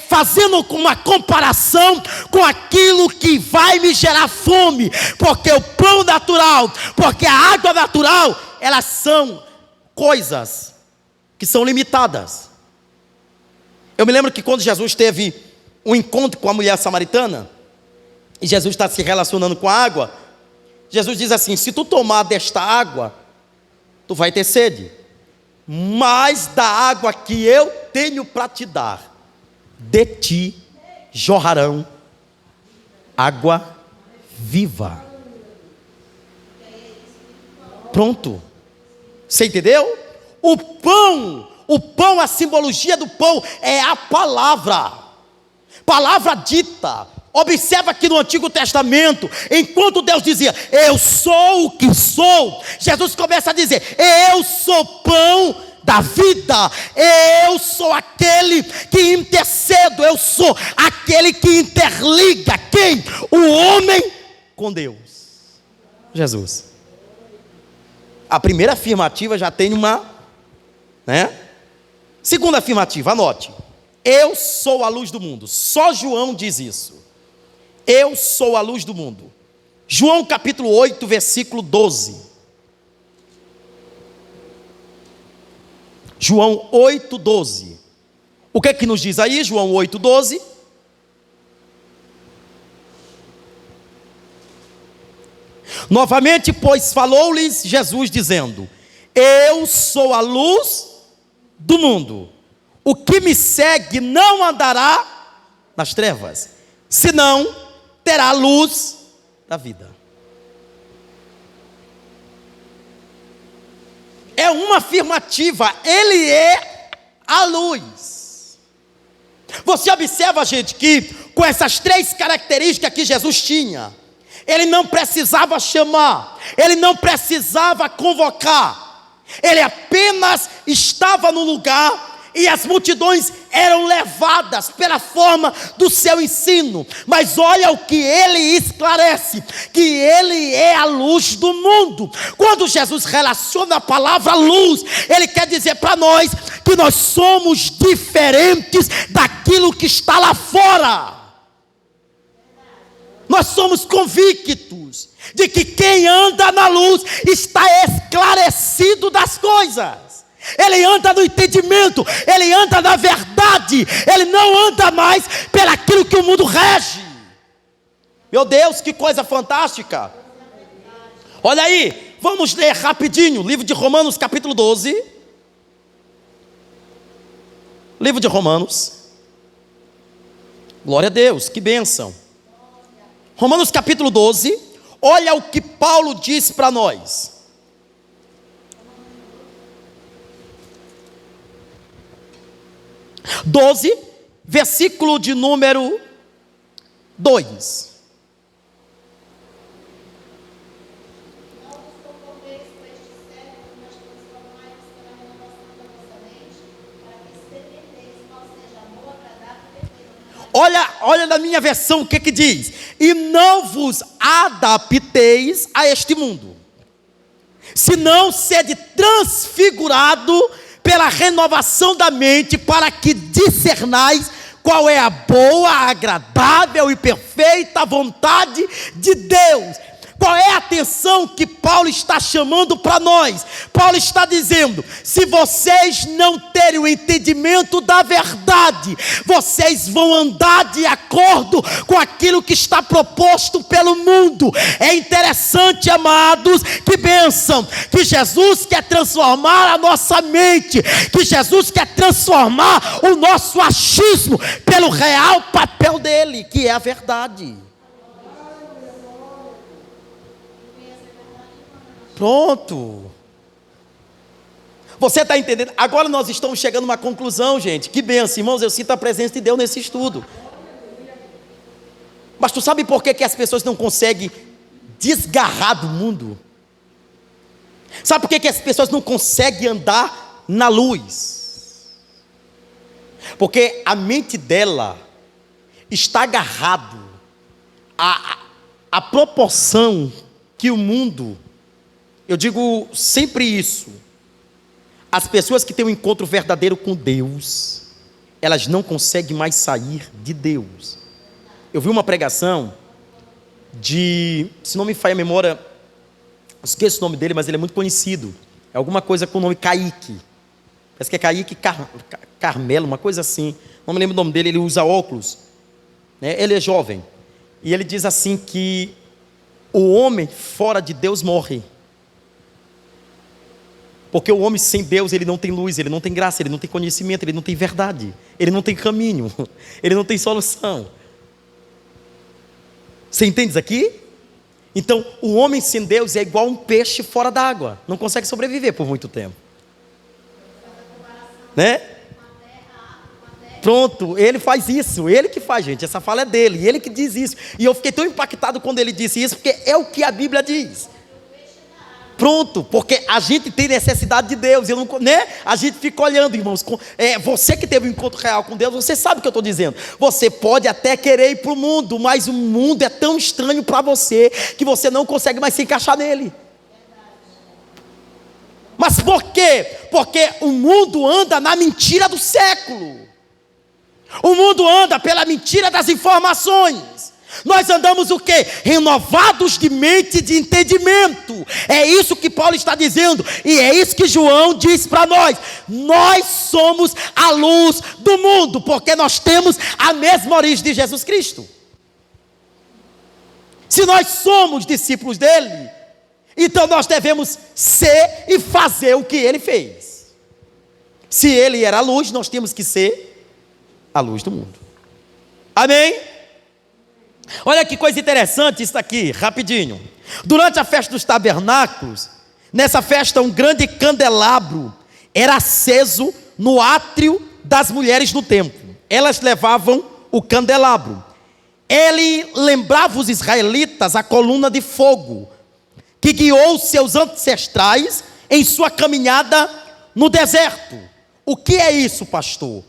[SPEAKER 1] fazendo uma comparação com aquilo que vai me gerar fome, porque o pão natural, porque a água natural, elas são coisas que são limitadas. Eu me lembro que quando Jesus teve um encontro com a mulher samaritana, e Jesus está se relacionando com a água, Jesus diz assim: se tu tomar desta água, tu vai ter sede, mas da água que eu tenho para te dar, de ti jorrarão água viva. Pronto. Você entendeu? O pão, a simbologia do pão é a palavra dita. Observa que no Antigo Testamento, enquanto Deus dizia, eu sou o que sou, Jesus começa a dizer, eu sou pão da vida, eu sou aquele que intercedo, eu sou aquele que interliga quem? O homem com Deus. Jesus. A primeira afirmativa já tem uma, Segunda afirmativa, anote. Eu sou a luz do mundo. Só João diz isso. Eu sou a luz do mundo. João capítulo 8, versículo 12. João 8, 12. O que é que nos diz aí, João 8, 12? Novamente, pois, falou-lhes Jesus dizendo, eu sou a luz do mundo. O que me segue não andará nas trevas, senão terá a luz da vida. É uma afirmativa, ele é a luz. Você observa, gente, que com essas três características que Jesus tinha, ele não precisava chamar, ele não precisava convocar, ele apenas estava no lugar e as multidões eram levadas pela forma do seu ensino. Mas olha o que ele esclarece, que ele é a luz do mundo. Quando Jesus relaciona a palavra luz, ele quer dizer para nós que nós somos diferentes daquilo que está lá fora. Nós somos convictos de que quem anda na luz está esclarecido das coisas. Ele anda no entendimento, ele anda na verdade, ele não anda mais pelaquilo que o mundo rege. Meu Deus, que coisa fantástica! Olha aí, vamos ler rapidinho, livro de Romanos capítulo 12. Livro de Romanos. Glória a Deus, que bênção. Romanos capítulo 12, olha o que Paulo diz para nós. (12), versículo de número 2. Olha na minha versão o que diz: e não vos adapteis a este mundo, senão sede transfigurado pela renovação da mente, para que discernais qual é a boa, agradável e perfeita vontade de Deus. Qual é a atenção que Paulo está chamando para nós? Paulo está dizendo: se vocês não terem o entendimento da verdade, vocês vão andar de acordo com aquilo que está proposto pelo mundo. É interessante, amados, que bênção, que Jesus quer transformar a nossa mente, que Jesus quer transformar o nosso achismo pelo real papel dele, que é a verdade. Pronto. Você está entendendo? Agora nós estamos chegando a uma conclusão, gente. Que benção, irmãos, eu sinto a presença de Deus nesse estudo. Mas tu sabe por que as pessoas não conseguem desgarrar do mundo? Sabe por que as pessoas não conseguem andar na luz? Porque a mente dela está agarrado à proporção que o mundo... Eu digo sempre isso: as pessoas que têm um encontro verdadeiro com Deus, elas não conseguem mais sair de Deus. Eu vi uma pregação se não me falha a memória, esqueço o nome dele, mas ele é muito conhecido. É alguma coisa com o nome Kaique. Parece que é Kaique Carmelo, uma coisa assim. Não me lembro o nome dele, ele usa óculos, né? Ele é jovem. E ele diz assim que o homem fora de Deus morre. Porque o homem sem Deus, ele não tem luz, ele não tem graça, ele não tem conhecimento, ele não tem verdade, ele não tem caminho, ele não tem solução. Você entende isso aqui? Então, o homem sem Deus é igual um peixe fora d'água, não consegue sobreviver por muito tempo, né? Pronto, ele faz isso, ele que faz, gente, essa fala é dele, ele que diz isso. E eu fiquei tão impactado quando ele disse isso, porque é o que a Bíblia diz. Pronto, porque a gente tem necessidade de Deus, eu não, né? A gente fica olhando, irmãos. Você que teve um encontro real com Deus, você sabe o que eu estou dizendo. Você pode até querer ir para o mundo, mas o mundo é tão estranho para você que você não consegue mais se encaixar nele. Mas por quê? Porque o mundo anda na mentira do século. O mundo anda pela mentira das informações. Nós andamos o quê? Renovados de mente e de entendimento. É isso que Paulo está dizendo, e é isso que João diz para nós. Nós somos a luz do mundo, porque nós temos a mesma origem de Jesus Cristo. Se nós somos discípulos dele, então nós devemos ser e fazer o que ele fez. Se ele era a luz, nós temos que ser a luz do mundo. Amém? Olha que coisa interessante isso aqui, rapidinho. Durante a festa dos tabernáculos, nessa festa um grande candelabro era aceso no átrio das mulheres no templo. Elas levavam o candelabro. Ele lembrava os israelitas a coluna de fogo que guiou seus ancestrais em sua caminhada no deserto. O que é isso, pastor?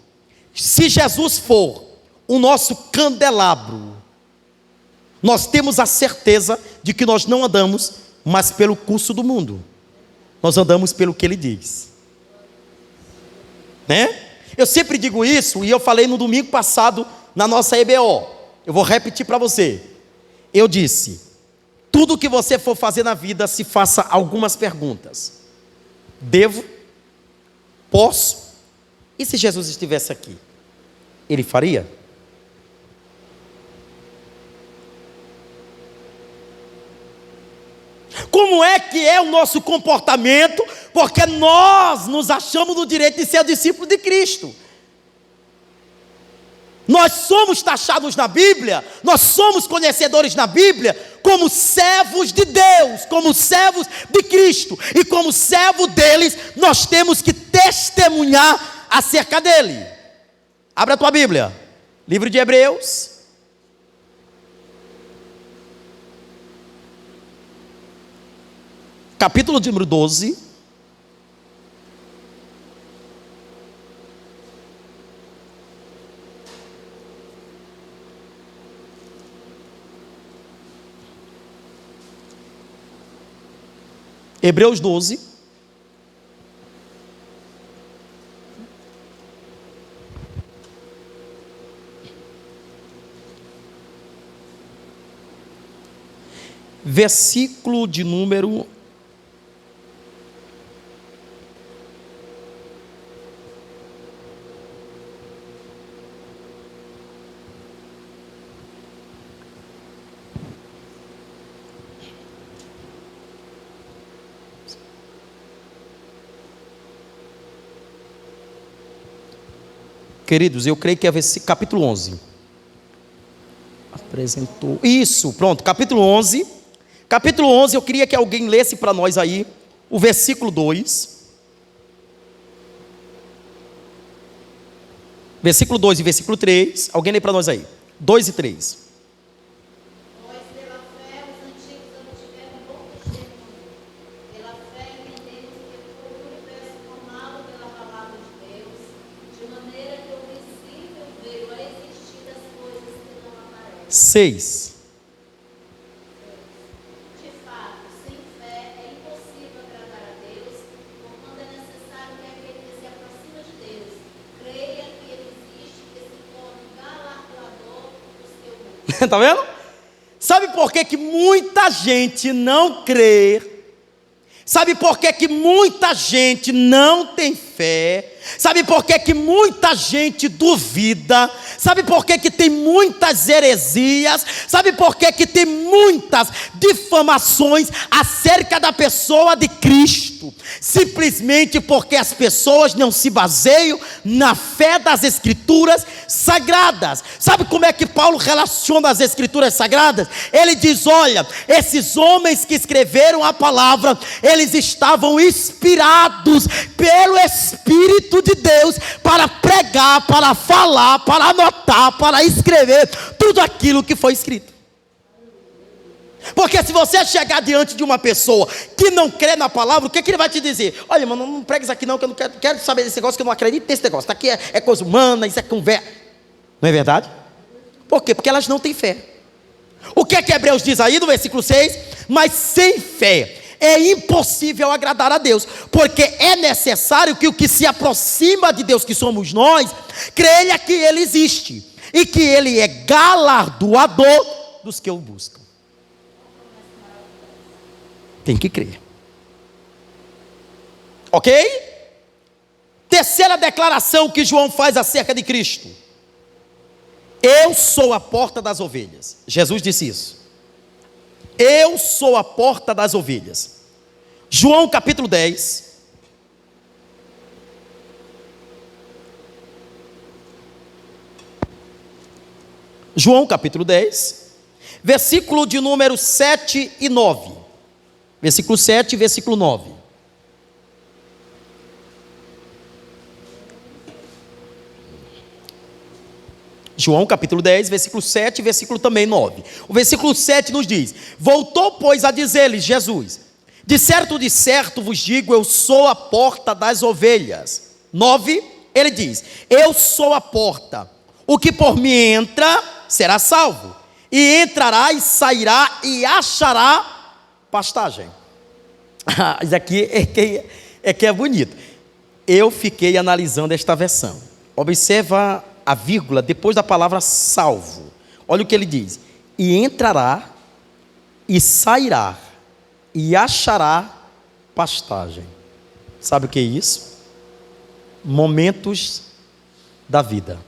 [SPEAKER 1] Se Jesus for o nosso candelabro, nós temos a certeza de que nós não andamos mais pelo curso do mundo. Nós andamos pelo que ele diz, né? Eu sempre digo isso, e eu falei no domingo passado na nossa EBO. Eu vou repetir para você. Eu disse: tudo que você for fazer na vida, se faça algumas perguntas. Devo? Posso? E se Jesus estivesse aqui? Ele faria? Como é que é o nosso comportamento? Porque nós nos achamos no direito de ser discípulo de Cristo. Nós somos taxados na Bíblia, nós somos conhecedores na Bíblia, como servos de Deus, como servos de Cristo. E como servo deles, nós temos que testemunhar acerca dele. Abra a tua Bíblia, livro de Hebreus. Capítulo número 12. Hebreus 12. versículo de número... Queridos, eu creio que é capítulo 11. Apresentou. Isso, pronto, capítulo 11. Capítulo 11, eu queria que alguém lesse para nós aí o versículo 2. Versículo 2 e versículo 3. Alguém lê para nós aí. 2 e 3.
[SPEAKER 2] Pois pela fé os antigos obtiveram bom testemunho. Pela fé entendemos que todo o universo formado pela palavra de Deus, de maneira que o visível veio a existir das coisas que não aparecem.
[SPEAKER 1] 6.
[SPEAKER 2] De fato, sem fé é impossível agradar a Deus, porquanto é necessário que aquele que se aproxima de Deus creia que ele existe e se torne galardoador dos que o buscam.
[SPEAKER 1] Tá vendo? Sabe por que muita gente não crê? Sabe por que muita gente não tem fé? Sabe por que muita gente duvida? Sabe por que tem muitas heresias? Sabe por que tem muitas difamações acerca da pessoa de Cristo? Simplesmente porque as pessoas não se baseiam na fé das Escrituras Sagradas. Sabe como é que Paulo relaciona as Escrituras Sagradas? Ele diz: olha, esses homens que escreveram a palavra, eles estavam inspirados pelo Espírito de Deus para pregar, para falar, para anotar, para escrever tudo aquilo que foi escrito. Porque se você chegar diante de uma pessoa que não crê na palavra, o que ele vai te dizer? Olha, mano, não pregue isso aqui não, que eu não quero saber desse negócio, que eu não acredito nesse negócio. Isso aqui é coisa humana, isso é conversa. Não é verdade? Por quê? Porque elas não têm fé. O que é que Hebreus diz aí no versículo 6? Mas sem fé é impossível agradar a Deus, porque é necessário que o que se aproxima de Deus, que somos nós, creia que Ele existe e que Ele é galardoador dos que o buscam. Tem que crer. Ok? Terceira declaração que João faz acerca de Cristo: eu sou a porta das ovelhas. Jesus disse isso. Eu sou a porta das ovelhas. João capítulo 10. João capítulo 10, versículo de número 7 e 9. Versículo 7 e versículo 9. João capítulo 10, versículo 7 e versículo também 9. O versículo 7 nos diz: voltou, pois, a dizer-lhes Jesus: de certo vos digo, eu sou a porta das ovelhas. 9, ele diz: eu sou a porta, o que por mim entra será salvo, e entrará e sairá e achará pastagem. Isso aqui é que é bonito. Eu fiquei analisando esta versão. Observa a vírgula depois da palavra salvo. Olha o que ele diz: e entrará e sairá e achará pastagem. Sabe o que é isso? Momentos da vida.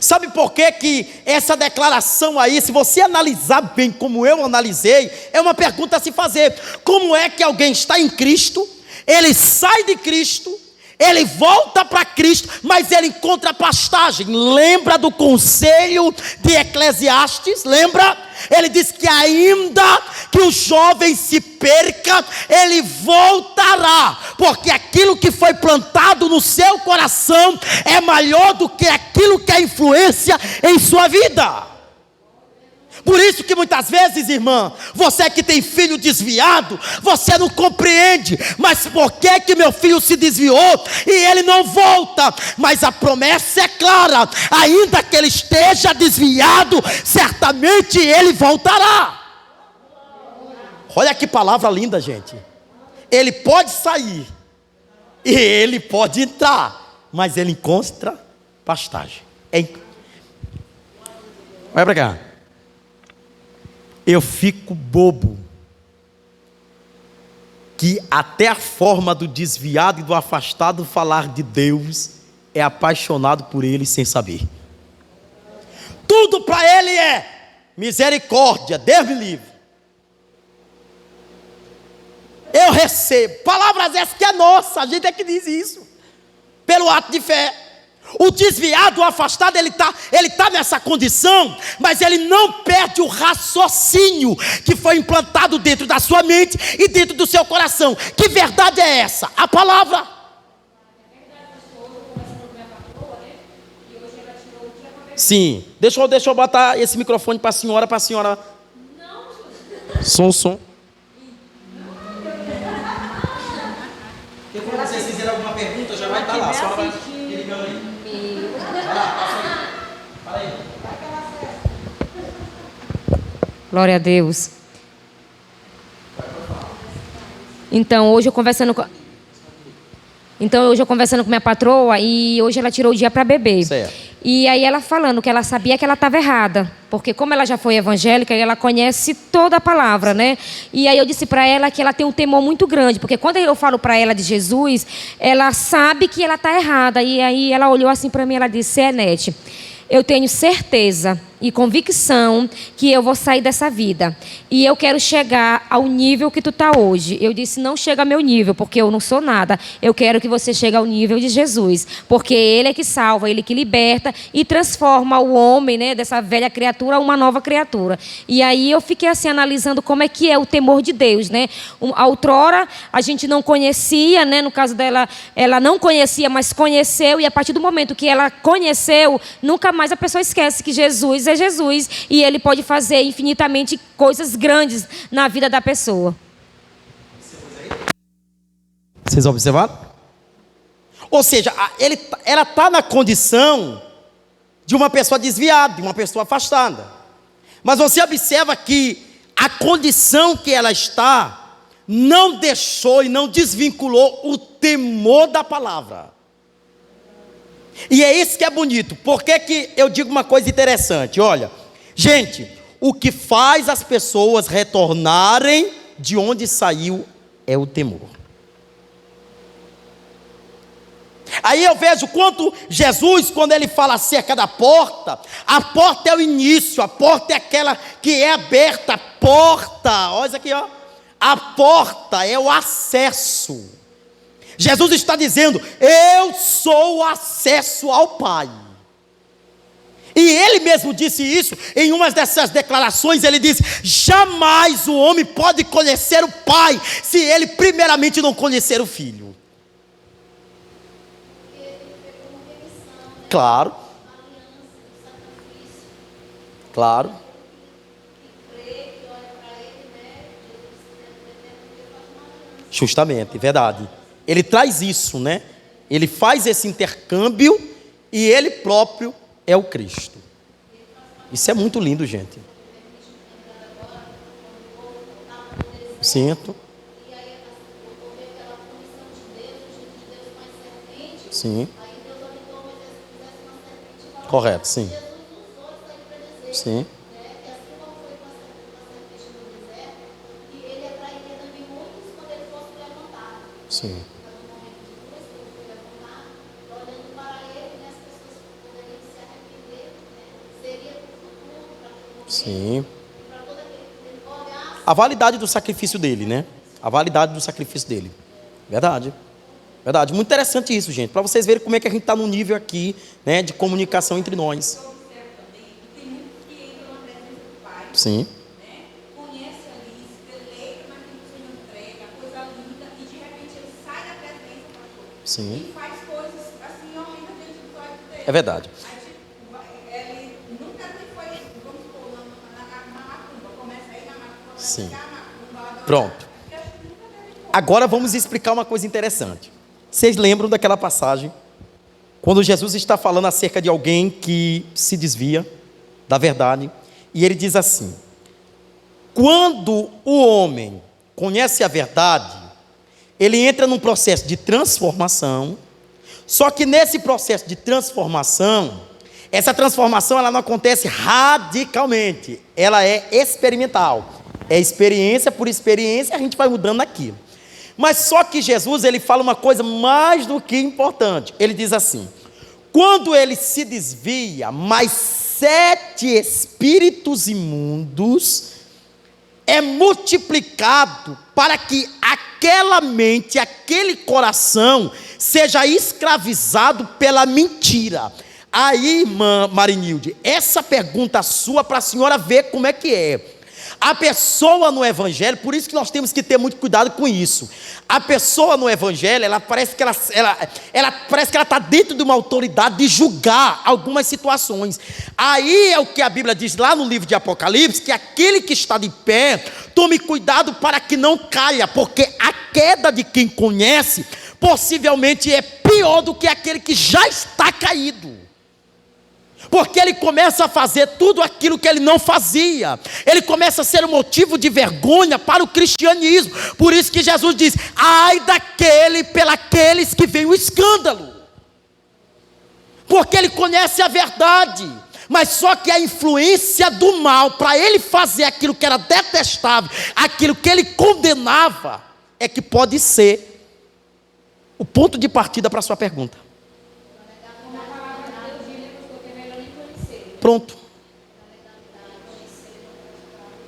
[SPEAKER 1] Sabe por que essa declaração aí, se você analisar bem como eu analisei, é uma pergunta a se fazer: como é que alguém está em Cristo, ele sai de Cristo, ele volta para Cristo, mas ele encontra pastagem? Lembra do conselho de Eclesiastes? Lembra? Ele diz que ainda que o jovem se perca, ele voltará, porque aquilo que foi plantado no seu coração é maior do que aquilo que é influência em sua vida. Por isso que muitas vezes, irmã, você que tem filho desviado, você não compreende, mas por que meu filho se desviou e ele não volta? Mas a promessa é clara: ainda que ele esteja desviado, certamente ele voltará. Olha que palavra linda, gente. Ele pode sair e ele pode entrar, mas ele encontra pastagem. Vai para cá. Eu fico bobo que até a forma do desviado e do afastado falar de Deus é apaixonado por Ele sem saber. Tudo para ele é misericórdia, Deus me livre. Eu recebo palavras essas que é nossa, a gente é que diz isso, pelo ato de fé. O desviado, o afastado, ele tá nessa condição, mas ele não perde o raciocínio que foi implantado dentro da sua mente e dentro do seu coração. Que verdade é essa? A palavra. Sim, deixa eu botar esse microfone para a senhora. Som. Quando vocês fizerem alguma pergunta, já vai estar lá. A senhora vai ligando aí. Vai lá, passa aí. Fala aí.
[SPEAKER 5] Glória a Deus. Então, hoje eu conversando com minha patroa e hoje ela tirou o dia para beber.
[SPEAKER 1] Certo.
[SPEAKER 5] E aí ela falando que ela sabia que ela estava errada, porque como ela já foi evangélica, ela conhece toda a palavra, né? E aí eu disse para ela que ela tem um temor muito grande, porque quando eu falo para ela de Jesus, ela sabe que ela está errada. E aí ela olhou assim para mim e ela disse: Nete, eu tenho certeza e convicção que eu vou sair dessa vida. E eu quero chegar ao nível que tu está hoje. Eu disse: não chega ao meu nível, porque eu não sou nada. Eu quero que você chegue ao nível de Jesus. Porque Ele é que salva, Ele que liberta e transforma o homem, né, dessa velha criatura a uma nova criatura. E aí eu fiquei assim analisando como é que é o temor de Deus, né? Outrora a gente não conhecia, né? No caso dela, ela não conhecia, mas conheceu. E a partir do momento que ela conheceu, nunca mais a pessoa esquece que Jesus é Jesus e Ele pode fazer infinitamente coisas grandes na vida da pessoa.
[SPEAKER 1] Vocês observaram? Ou seja, ela está na condição de uma pessoa desviada, de uma pessoa afastada. Mas você observa que a condição que ela está não deixou e não desvinculou o temor da palavra. E é isso que é bonito. Por que eu digo uma coisa interessante? Olha, gente, o que faz as pessoas retornarem de onde saiu é o temor. Aí eu vejo quanto Jesus, quando ele fala acerca da porta, a porta é o início, a porta é aquela que é aberta, a porta, olha isso aqui, ó. A porta é o acesso. Jesus está dizendo: eu sou o acesso ao Pai. E Ele mesmo disse isso em uma dessas declarações. Ele disse: jamais o homem pode conhecer o Pai se ele primeiramente não conhecer o Filho. Claro. Justamente, verdade. Ele traz isso, né? Ele faz esse intercâmbio e Ele próprio é o Cristo. Isso é muito lindo, gente. Sinto. Sim. Correto, sim. Sim. Sim. Sim. A validade do sacrifício dele, né? A validade do sacrifício dele. Verdade. Verdade. Muito interessante isso, gente. Para vocês verem como é que a gente está no nível aqui, né, de comunicação entre nós. Sim. Sim.
[SPEAKER 6] E faz coisas assim, ó, ainda dentro do olho dele.
[SPEAKER 1] É verdade.
[SPEAKER 6] Ele nunca foi, vamos supor, na macumba. Começa aí na macumba.
[SPEAKER 1] Sim. Pronto. Agora vamos explicar uma coisa interessante. Vocês lembram daquela passagem? Quando Jesus está falando acerca de alguém que se desvia da verdade. E ele diz assim: quando o homem conhece a verdade, ele entra num processo de transformação, Só que nesse processo de transformação, essa transformação ela não acontece radicalmente, ela é experimental. É experiência por experiência, a gente vai mudando aquilo. Mas só que Jesus, ele fala uma coisa mais do que importante. Ele diz assim: quando ele se desvia, mais 7 espíritos imundos é multiplicado para que aquela mente, aquele coração seja escravizado pela mentira. Aí, irmã Marinilde, essa pergunta sua para a senhora ver como é que é. A pessoa no evangelho, por isso que nós temos que ter muito cuidado com isso. A pessoa no evangelho, ela parece que ela está dentro de uma autoridade de julgar algumas situações. Aí é o que a Bíblia diz lá no livro de Apocalipse, que aquele que está de pé, tome cuidado para que não caia, porque a queda de quem conhece, possivelmente é pior do que aquele que já está caído. Porque ele começa a fazer tudo aquilo que ele não fazia. Ele começa a ser um motivo de vergonha para o cristianismo. Por isso que Jesus diz: ai pelos que vem o escândalo. Porque ele conhece a verdade. Mas só que a influência do mal, para ele fazer aquilo que era detestável, aquilo que ele condenava, é que pode ser o ponto de partida para a sua pergunta. Pronto.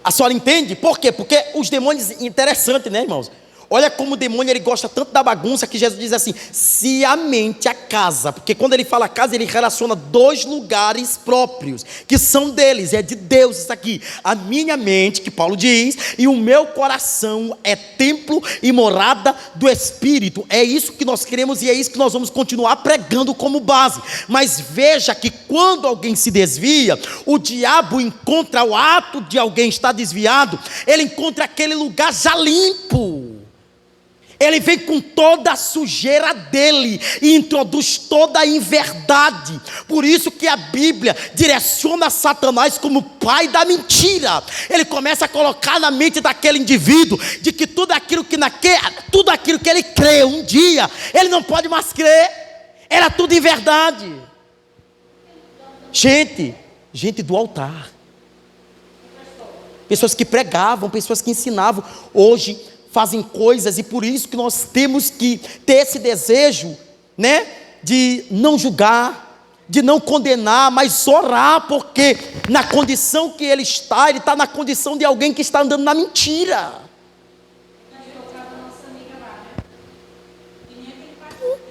[SPEAKER 1] A senhora entende? Por quê? Porque os demônios, interessante, né, irmãos? Olha como o demônio, ele gosta tanto da bagunça, que Jesus diz assim: se a mente, a casa, porque quando ele fala casa, ele relaciona 2 lugares próprios, que são deles, é de Deus isso aqui. A minha mente, que Paulo diz, e o meu coração é templo e morada do Espírito. É isso que nós queremos e é isso que nós vamos continuar pregando como base. Mas veja que quando alguém se desvia, o diabo encontra o ato de alguém estar desviado, ele encontra aquele lugar já limpo. Ele vem com toda a sujeira dele e introduz toda a inverdade. Por isso que a Bíblia direciona Satanás como pai da mentira. Ele começa a colocar na mente daquele indivíduo de que tudo aquilo que ele crê um dia, ele não pode mais crer. Era tudo inverdade. Gente do altar, pessoas que pregavam, pessoas que ensinavam, hoje fazem coisas, e por isso que nós temos que ter esse desejo, né, de não julgar, de não condenar, mas orar, porque na condição que ele está na condição de alguém que está andando na mentira.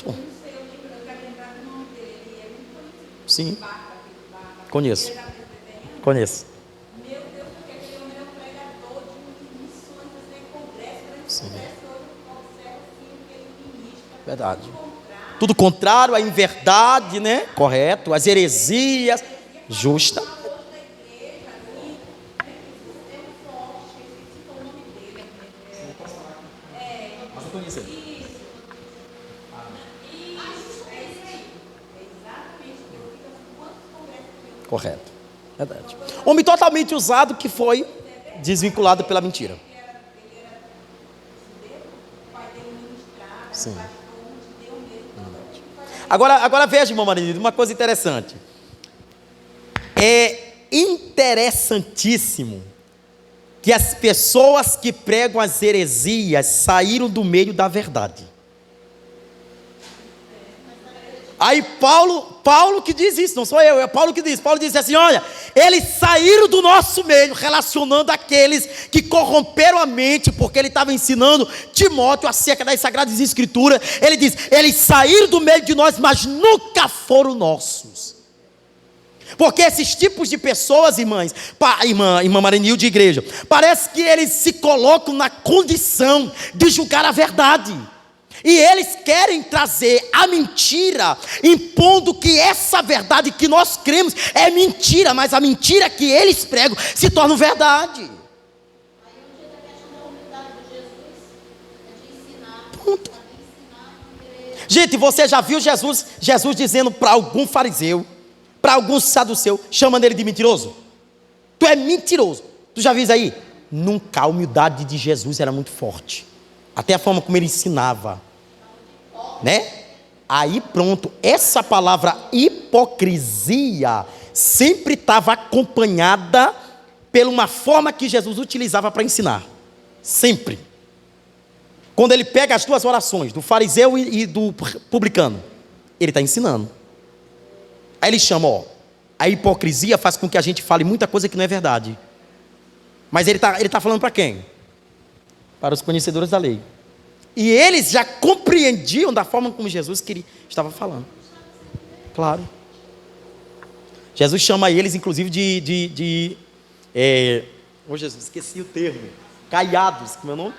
[SPEAKER 1] Ponto. Sim, conheço. Sim. Verdade. Tudo contrário à inverdade, né? Correto. As heresias. Justa. Correto. Verdade. Homem totalmente usado que foi desvinculado pela mentira. Sim. Agora veja, irmão Marinho, uma coisa interessante. É interessantíssimo que as pessoas que pregam as heresias saíram do meio da verdade. Aí Paulo que diz isso, não sou eu, é Paulo que diz. Paulo diz assim: olha, eles saíram do nosso meio, relacionando aqueles que corromperam a mente, porque ele estava ensinando Timóteo acerca das Sagradas Escrituras. Ele diz: eles saíram do meio de nós, mas nunca foram nossos. Porque esses tipos de pessoas, irmã Marinil de igreja, parece que eles se colocam na condição de julgar a verdade. E eles querem trazer a mentira, impondo que essa verdade que nós cremos é mentira, mas a mentira que eles pregam se torna verdade. Ponto. Gente, você já viu Jesus dizendo para algum fariseu, para algum saduceu, chamando ele de mentiroso? Tu é mentiroso. Tu já viu isso aí? Nunca. A humildade de Jesus era muito forte. Até a forma como ele ensinava, né? Aí pronto, essa palavra hipocrisia sempre estava acompanhada por uma forma que Jesus utilizava para ensinar. Sempre. Quando ele pega as duas orações, do fariseu e do publicano, ele está ensinando. Aí ele chama, a hipocrisia faz com que a gente fale muita coisa que não é verdade. Mas ele tá falando para quem? Para os conhecedores da lei. E eles já compreendiam da forma como Jesus estava falando. Claro. Jesus chama eles, inclusive, Jesus, esqueci o termo. Caiados, como é o nome?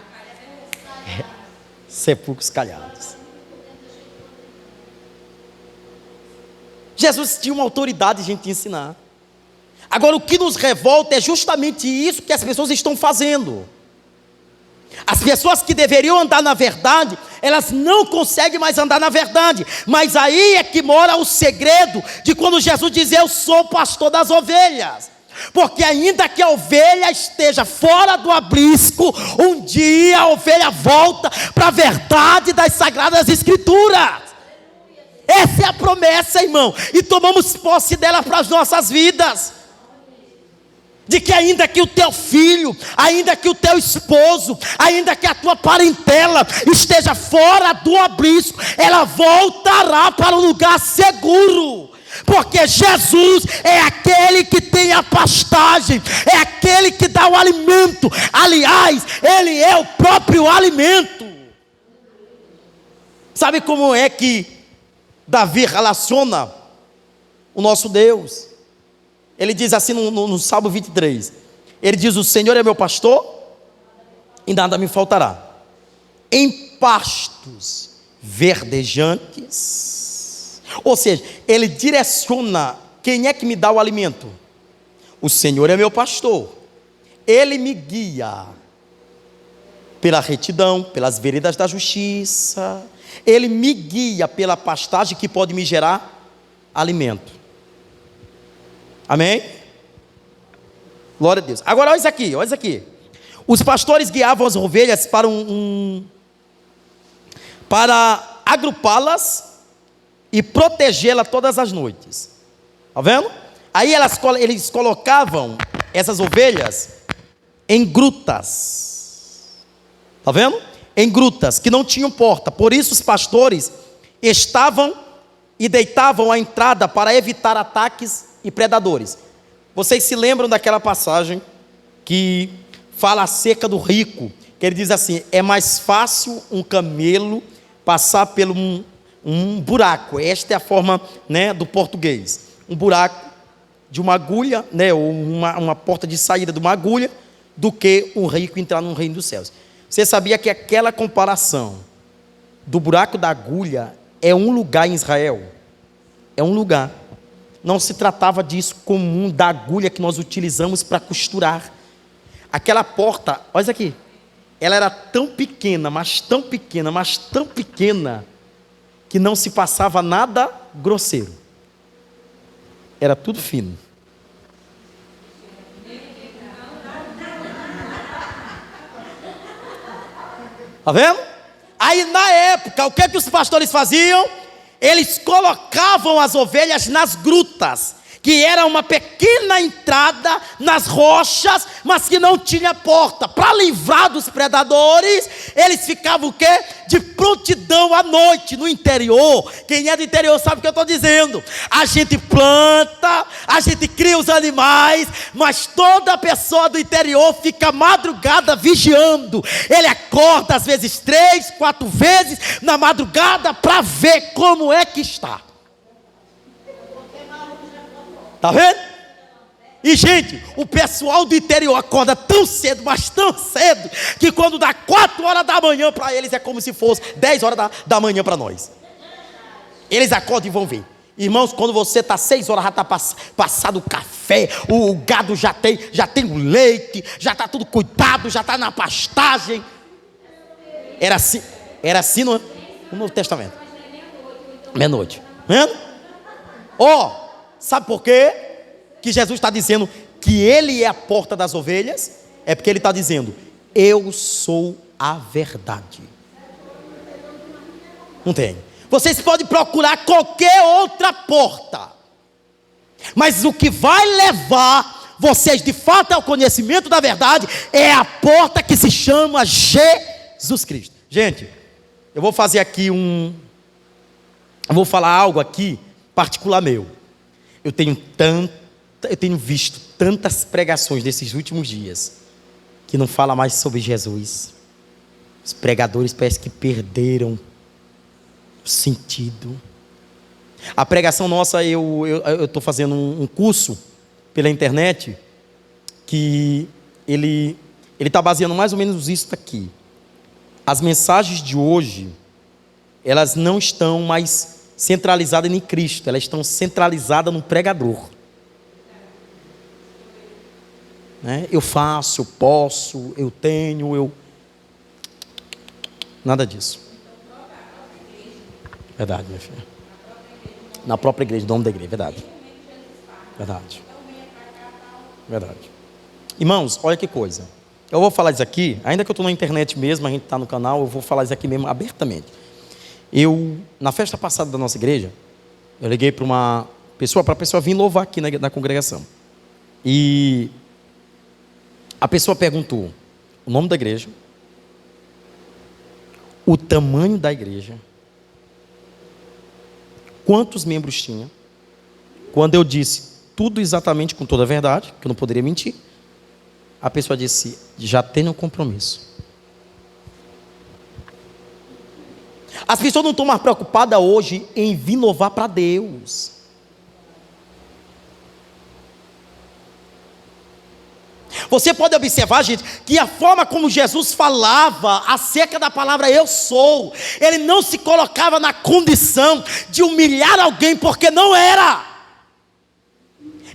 [SPEAKER 1] Sepulcros caiados. Jesus tinha uma autoridade, gente, de ensinar. Agora, o que nos revolta é justamente isso que as pessoas estão fazendo. As pessoas que deveriam andar na verdade, elas não conseguem mais andar na verdade. Mas aí é que mora o segredo de quando Jesus diz: eu sou o pastor das ovelhas. Porque ainda que a ovelha esteja fora do aprisco, um dia a ovelha volta para a verdade das Sagradas Escrituras. Essa é a promessa, irmão, e tomamos posse dela para as nossas vidas. De que ainda que o teu filho, ainda que o teu esposo, ainda que a tua parentela esteja fora do aprisco, ela voltará para um lugar seguro. Porque Jesus é aquele que tem a pastagem, é aquele que dá o alimento. Aliás, Ele é o próprio alimento. Sabe como é que Davi relaciona o nosso Deus? Ele diz assim no Salmo 23. Ele diz: o Senhor é meu pastor e nada me faltará. Em pastos verdejantes. Ou seja, ele direciona: quem é que me dá o alimento? O Senhor é meu pastor. Ele me guia pela retidão, pelas veredas da justiça. Ele me guia pela pastagem que pode me gerar alimento. Amém? Glória a Deus. Agora olha isso aqui, olha isso aqui. Os pastores guiavam as ovelhas para agrupá-las e protegê-las todas as noites. Está vendo? Aí eles colocavam essas ovelhas em grutas. Está vendo? Em grutas que não tinham porta. Por isso os pastores estavam e deitavam a entrada para evitar ataques e predadores. Vocês se lembram daquela passagem que fala acerca do rico, que ele diz assim: é mais fácil um camelo passar por um buraco. Esta é a forma, né, do português. Um buraco de uma agulha, né, ou uma porta de saída de uma agulha, do que um rico entrar no reino dos céus. Você sabia que aquela comparação do buraco da agulha é um lugar em Israel? É um lugar. Não se tratava disso comum, da agulha que nós utilizamos para costurar. Aquela porta, olha isso aqui, ela era tão pequena, mas tão pequena, mas tão pequena, que não se passava nada grosseiro. Era tudo fino. Está vendo? Aí na época, o que os pastores faziam? Eles colocavam as ovelhas nas grutas, que era uma pequena entrada nas rochas, mas que não tinha porta. Para livrar dos predadores, eles ficavam o quê? De prontidão à noite, no interior. Quem é do interior sabe o que eu estou dizendo. A gente planta, a gente cria os animais, mas toda pessoa do interior fica madrugada vigiando. Ele acorda às vezes 3, 4 vezes na madrugada para ver como é que está. Está vendo? E gente, o pessoal do interior acorda tão cedo, mas tão cedo, que quando dá 4 horas da manhã para eles é como se fosse 10 horas da manhã para nós. Eles acordam e vão ver. Irmãos, quando você está 6 horas, já está passado o café, o gado já tem o leite, já está tudo cuidado, já está na pastagem. Era assim no Novo Testamento. Meia-noite. Vendo? Sabe por quê? Que Jesus está dizendo que Ele é a porta das ovelhas? É porque Ele está dizendo: eu sou a verdade. Não tem. Vocês podem procurar qualquer outra porta, mas o que vai levar vocês de fato ao conhecimento da verdade é a porta que se chama Jesus Cristo. Gente, eu vou fazer aqui eu vou falar algo aqui particular meu. Eu tenho visto tantas pregações desses últimos dias que não fala mais sobre Jesus. Os pregadores parece que perderam o sentido. A pregação nossa, eu estou fazendo um curso pela internet que ele está baseando mais ou menos isso aqui. As mensagens de hoje, elas não estão mais centralizadas em Cristo, elas estão centralizadas no pregador. Né? Eu faço, eu posso, eu tenho, nada disso. Verdade, minha filha. Na própria igreja, dono da igreja, verdade. Verdade. Verdade. Irmãos, olha que coisa. Eu vou falar isso aqui, ainda que eu estou na internet mesmo, a gente está no canal, eu vou falar isso aqui mesmo abertamente. Na festa passada da nossa igreja, eu liguei para a pessoa vir louvar aqui na congregação. E a pessoa perguntou o nome da igreja, o tamanho da igreja, quantos membros tinha. Quando eu disse tudo exatamente com toda a verdade, que eu não poderia mentir, a pessoa disse: já tenho um compromisso. As pessoas não estão mais preocupadas hoje em vir louvar para Deus. Você pode observar, gente, que a forma como Jesus falava acerca da palavra eu sou, ele não se colocava na condição de humilhar alguém, porque não era.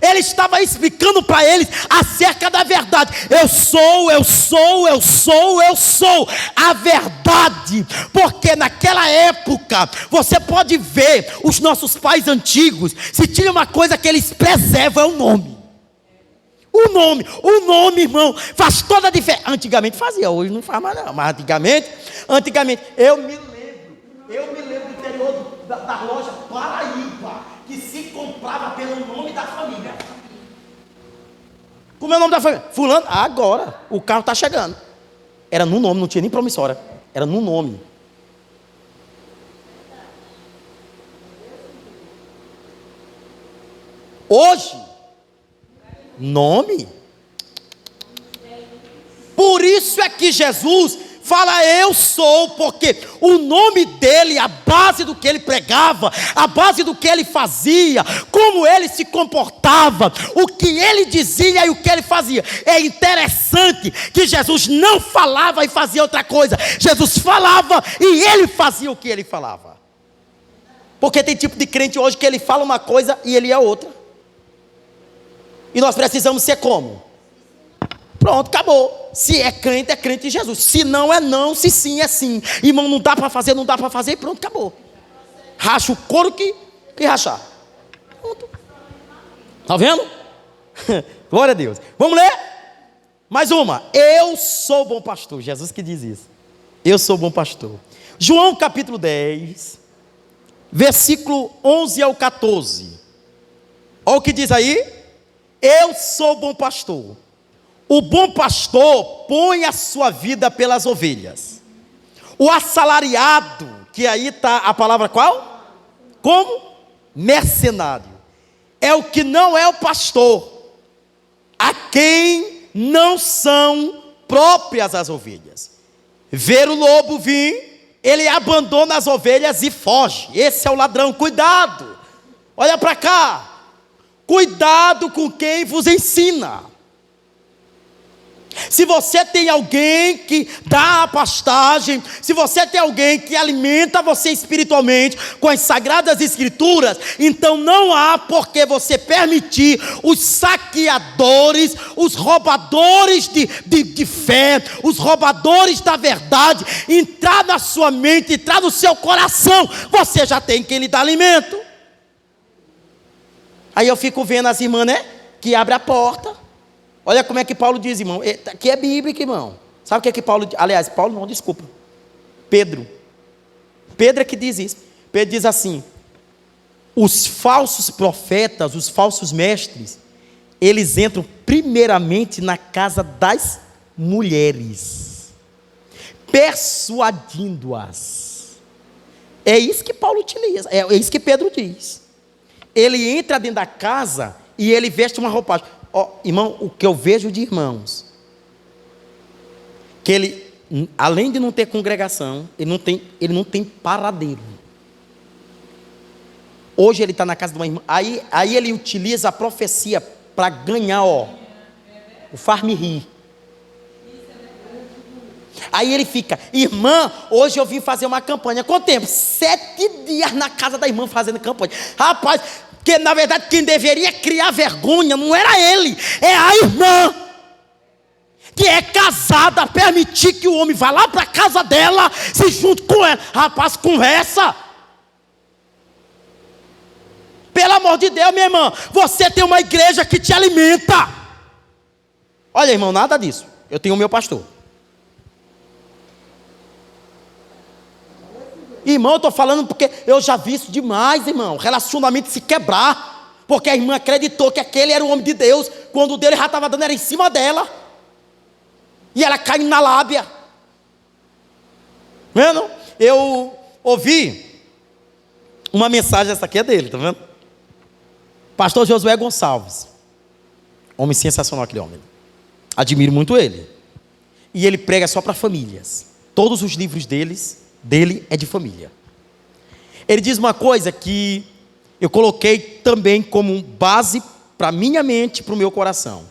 [SPEAKER 1] Ele estava explicando para eles acerca da verdade. Eu sou a verdade. Porque naquela época, você pode ver os nossos pais antigos, se tinha uma coisa que eles preservam, é o nome. O nome, irmão, faz toda a diferença. Antigamente fazia, hoje não faz mais não. Mas antigamente, eu me lembro do interior da loja Paraíba, que se comprava pelo nome da família. Como é o nome da família? Fulano, agora, o carro está chegando. Era no nome, não tinha nem promissória. Era no nome. Hoje, nome. Por isso é que Jesus fala eu sou, porque o nome dele, a base do que ele pregava, a base do que ele fazia, como ele se comportava, o que ele dizia e o que ele fazia. É interessante que Jesus não falava e fazia outra coisa. Jesus falava e ele fazia o que ele falava. Porque tem tipo de crente hoje que ele fala uma coisa e ele é outra. E nós precisamos ser como? Pronto, acabou. Se é crente em Jesus. Se não, é não. Se sim, é sim. Irmão, não dá para fazer, e pronto, acabou. Racha o couro que rachar. Pronto. Está vendo? Glória a Deus. Vamos ler? Mais uma. Eu sou bom pastor. Jesus que diz isso. Eu sou bom pastor. João capítulo 10, versículo 11 ao 14. Olha o que diz aí. Eu sou bom pastor. O bom pastor põe a sua vida pelas ovelhas. O assalariado, que aí está a palavra qual? Como? Mercenário. É o que não é o pastor, a quem não são próprias as ovelhas. Ver o lobo vir, ele abandona as ovelhas e foge. Esse é o ladrão. Cuidado. Olha para cá. Cuidado com quem vos ensina. Se você tem alguém que dá a pastagem, se você tem alguém que alimenta você espiritualmente com as sagradas escrituras, então não há por que você permitir os saqueadores, os roubadores de fé, os roubadores da verdade entrar na sua mente, entrar no seu coração. Você já tem quem lhe dá alimento. Aí eu fico vendo as irmãs, né, que abre a porta. Olha como é que Paulo diz, irmão. Aqui é bíblico, irmão. Sabe o que é que Paulo... Aliás, Paulo não, desculpa. Pedro é que diz isso. Pedro diz assim: os falsos profetas, os falsos mestres, eles entram primeiramente na casa das mulheres, persuadindo-as. É isso que Paulo utiliza, é isso que Pedro diz. Ele entra dentro da casa e ele veste uma roupagem. Irmão, o que eu vejo de irmãos, que ele, além de não ter congregação, ele não tem paradeiro. Hoje ele está na casa de uma irmã, aí ele utiliza a profecia para ganhar, o far-me rir. Aí ele fica: irmã, hoje eu vim fazer uma campanha. Quanto tempo? 7 dias na casa da irmã fazendo campanha. Rapaz, que na verdade quem deveria criar vergonha não era ele, é a irmã, que é casada, permitir que o homem vá lá para a casa dela, se junte com ela. Rapaz, conversa. Pelo amor de Deus, minha irmã, você tem uma igreja que te alimenta. Olha, irmão, nada disso. Eu tenho o meu pastor. Irmão, eu estou falando porque eu já vi isso demais, irmão. Relacionamento se quebrar, porque a irmã acreditou que aquele era o homem de Deus, quando o dele já estava dando era em cima dela, e ela caindo na lábia. Vendo? Eu ouvi uma mensagem, essa aqui é dele, tá vendo? Pastor Josué Gonçalves, homem sensacional, aquele homem. Admiro muito ele. E ele prega só para famílias. Todos os livros dele é de família. Ele diz uma coisa que eu coloquei também como base para minha mente, para o meu coração.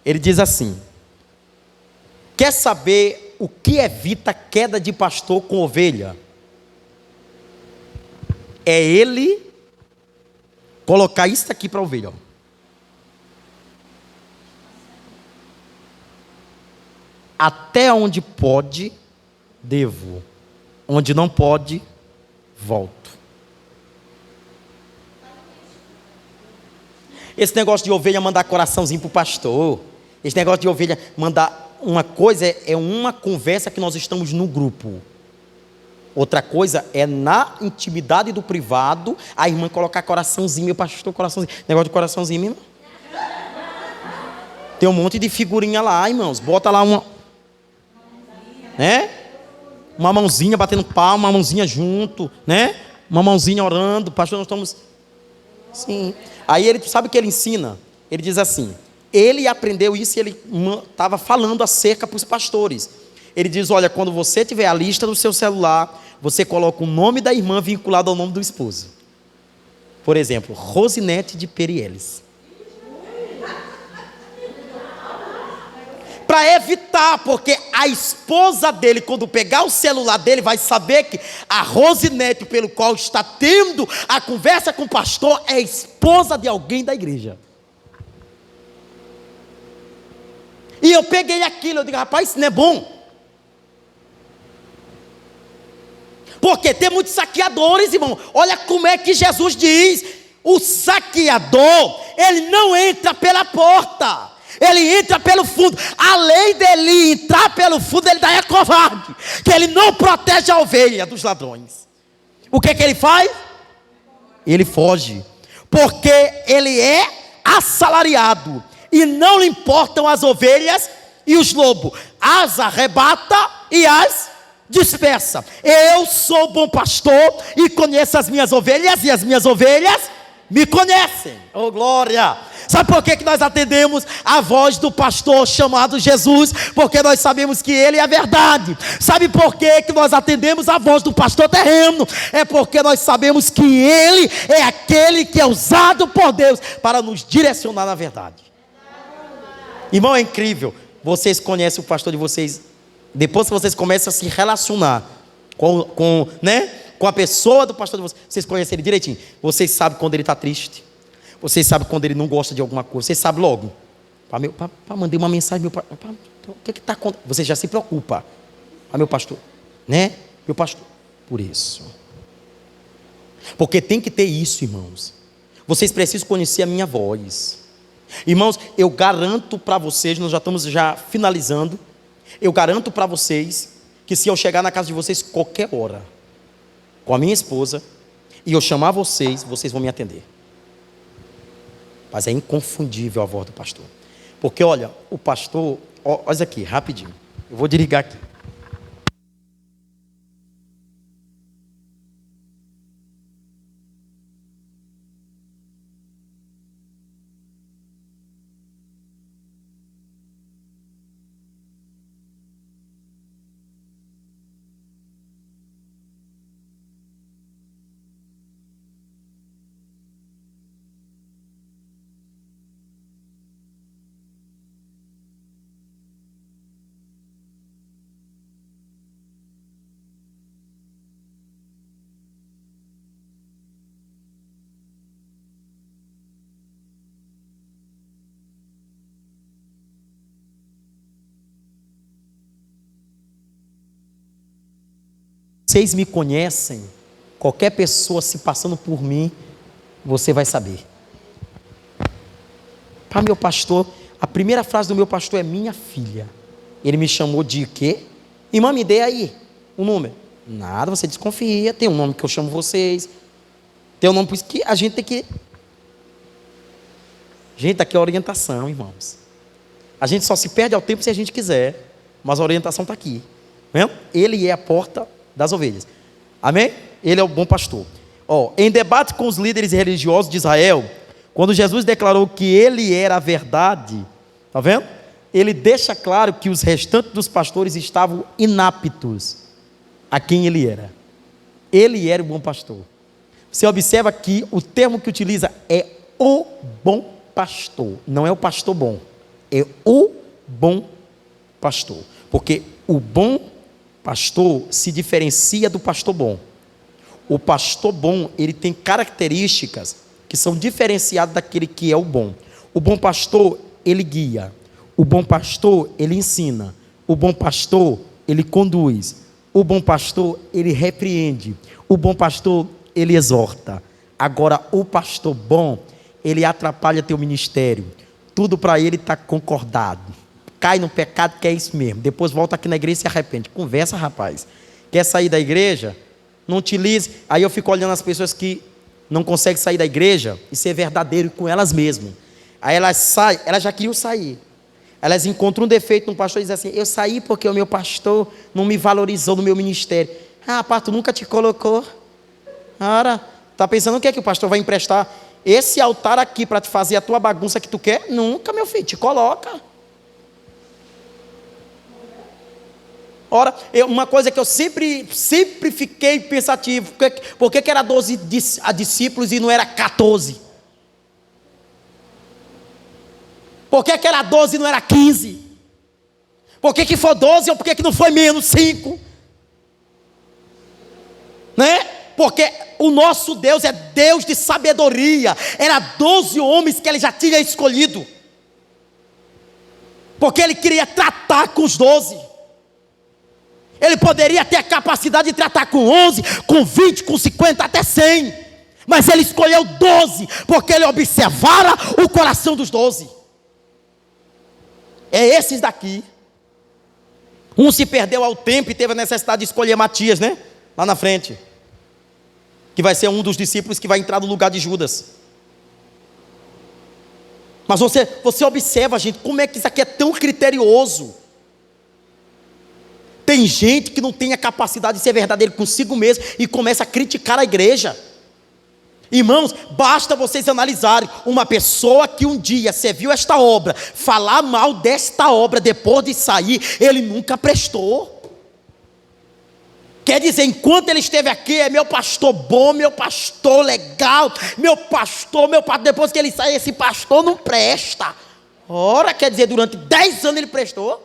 [SPEAKER 1] Ele diz assim: quer saber o que evita queda de pastor com ovelha? É ele colocar isso aqui para a ovelha. Até onde pode, devo. Onde não pode, volto. Esse negócio de ovelha mandar coraçãozinho para o pastor, esse negócio de ovelha mandar uma coisa, é uma conversa que nós estamos no grupo. Outra coisa é na intimidade do privado, a irmã colocar coraçãozinho, meu pastor, coraçãozinho. Negócio de coraçãozinho, irmão. Tem um monte de figurinha lá, irmãos. Bota lá uma, né? Uma mãozinha batendo palma, uma mãozinha junto, né? Uma mãozinha orando. Pastor, nós estamos... Sim. Aí ele, sabe o que ele ensina? Ele diz assim, ele aprendeu isso e ele estava falando acerca para os pastores. Ele diz: olha, quando você tiver a lista do seu celular, você coloca o nome da irmã vinculado ao nome do esposo. Por exemplo, Rosinete de Perieles. Para evitar, porque a esposa dele, quando pegar o celular dele, vai saber que a Rosinete, pelo qual está tendo a conversa com o pastor, é esposa de alguém da igreja. E eu peguei aquilo, eu digo: rapaz, isso não é bom. Porque tem muitos saqueadores, irmão. Olha como é que Jesus diz: o saqueador, ele não entra pela porta, ele entra pelo fundo. Além dele entrar pelo fundo, ele daí é covarde, que ele não protege a ovelha dos ladrões. O que ele faz? Ele foge, porque ele é assalariado, e não lhe importam as ovelhas e os lobos. As arrebata e as dispersa. Eu sou bom pastor e conheço as minhas ovelhas, e as minhas ovelhas me conhecem. Oh, glória! Sabe por que nós atendemos a voz do pastor chamado Jesus? Porque nós sabemos que ele é a verdade. Sabe por que nós atendemos a voz do pastor terreno? É porque nós sabemos que ele é aquele que é usado por Deus para nos direcionar na verdade. Irmão, é incrível. Vocês conhecem o pastor de vocês. Depois que vocês começam a se relacionar com a pessoa do pastor de vocês, vocês conhecem ele direitinho. Vocês sabem quando ele está triste. Vocês sabem quando ele não gosta de alguma coisa. Vocês sabem logo. Mandei uma mensagem, o que está acontecendo? Você já se preocupa. Meu pastor, né? Meu pastor. Por isso. Porque tem que ter isso, irmãos. Vocês precisam conhecer a minha voz. Irmãos, eu garanto para vocês, nós já estamos finalizando. Eu garanto para vocês que se eu chegar na casa de vocês qualquer hora, com a minha esposa, e eu chamar vocês, vocês vão me atender. Mas é inconfundível a voz do pastor. Porque olha, o pastor, olha aqui, rapidinho. Eu vou desligar aqui. Vocês me conhecem, qualquer pessoa se passando por mim, você vai saber. Para meu pastor, a primeira frase do meu pastor é minha filha. Ele me chamou de quê? Irmã, me dê aí um número. Nada, você desconfia, tem um nome que eu chamo vocês. Tem um nome, por isso que a gente tem que... Gente, aqui é orientação, irmãos. A gente só se perde ao tempo se a gente quiser, mas a orientação está aqui. Vendo? Ele é a porta das ovelhas. Amém? Ele é o bom pastor. Em debate com os líderes religiosos de Israel, quando Jesus declarou que ele era a verdade, está vendo? Ele deixa claro que os restantes dos pastores estavam inaptos a quem ele era. Ele era o bom pastor. Você observa que o termo que utiliza é o bom pastor, não é o pastor bom, é o bom pastor, porque o bom pastor se diferencia do pastor bom. O pastor bom, ele tem características que são diferenciadas daquele que é o bom. O bom pastor, ele guia. O bom pastor, ele ensina. O bom pastor, ele conduz. O bom pastor, ele repreende. O bom pastor, ele exorta. Agora, o pastor bom, ele atrapalha teu ministério. Tudo para ele está concordado. Cai no pecado, que é isso mesmo. Depois volta aqui na igreja e se arrepende. Conversa, rapaz. Quer sair da igreja? Não utilize. Aí eu fico olhando as pessoas que não conseguem sair da igreja e ser verdadeiro com elas mesmas. Aí elas saem, elas já queriam sair. Elas encontram um defeito no pastor e dizem assim: eu saí porque o meu pastor não me valorizou no meu ministério. Ah, pastor nunca te colocou. Ora, tá pensando o que é que o pastor vai emprestar? Esse altar aqui para te fazer a tua bagunça que tu quer? Nunca, meu filho, te coloca. Ora, uma coisa que eu sempre fiquei pensativo, por que era 12 discípulos e não era 14? Por que era 12 e não era 15? Por que foi 12 ou por que não foi menos 5? Né? Porque o nosso Deus é Deus de sabedoria. Era 12 homens que ele já tinha escolhido, porque ele queria tratar com os 12. Ele poderia ter a capacidade de tratar com 11, com 20, com 50, até 100. Mas ele escolheu 12, porque ele observara o coração dos 12. É esses daqui. Um se perdeu ao tempo e teve a necessidade de escolher Matias, né? Lá na frente. Que vai ser um dos discípulos que vai entrar no lugar de Judas. Mas você observa, gente, como é que isso aqui é tão criterioso. Tem gente que não tem a capacidade de ser verdadeiro consigo mesmo e começa a criticar a igreja. Irmãos, basta vocês analisarem uma pessoa que um dia serviu esta obra, falar mal desta obra depois de sair, ele nunca prestou. Quer dizer, enquanto ele esteve aqui, é meu pastor bom, meu pastor legal, meu pastor, depois que ele sai, esse pastor não presta. Ora, quer dizer, durante 10 anos ele prestou?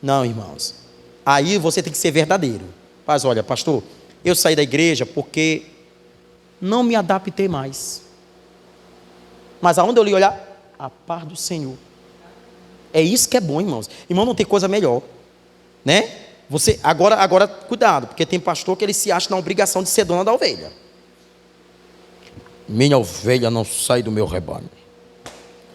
[SPEAKER 1] Não, irmãos. Aí você tem que ser verdadeiro. Mas olha, pastor, eu saí da igreja porque não me adaptei mais. Mas aonde eu li olhar, a paz do Senhor. É isso que é bom, irmãos. Irmão, não tem coisa melhor, né? Você agora cuidado, porque tem pastor que ele se acha na obrigação de ser dona da ovelha. Minha ovelha não sai do meu rebanho.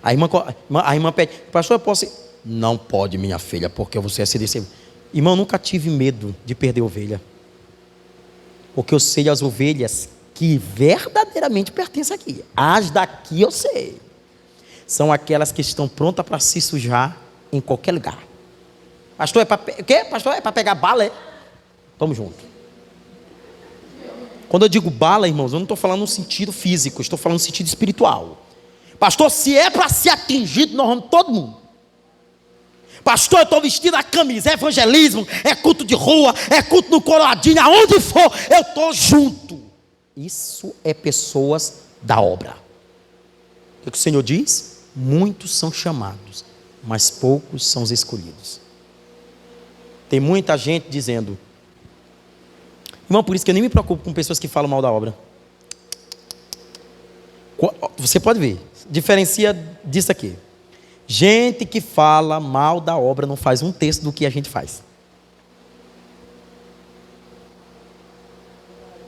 [SPEAKER 1] A irmã pede: pastor, eu posso ir? Não pode, minha filha, porque você é CDC. Irmão, nunca tive medo de perder ovelha, porque eu sei as ovelhas que verdadeiramente pertencem aqui. As daqui eu sei. São aquelas que estão prontas para se sujar em qualquer lugar. Pastor, é para o quê? Pastor, é para pegar bala, é? Tamo junto. Quando eu digo bala, irmãos, eu não estou falando no sentido físico, estou falando no sentido espiritual. Pastor, se é para ser atingido, nós vamos todo mundo. Pastor, eu estou vestido a camisa, é evangelismo, é culto de rua, é culto no coroadinho, aonde for, eu estou junto. Isso é pessoas da obra. O que o Senhor diz? Muitos são chamados, mas poucos são os escolhidos. Tem muita gente dizendo, irmão, por isso que eu nem me preocupo com pessoas que falam mal da obra. Você pode ver, diferencia disso aqui. Gente que fala mal da obra não faz um terço do que a gente faz.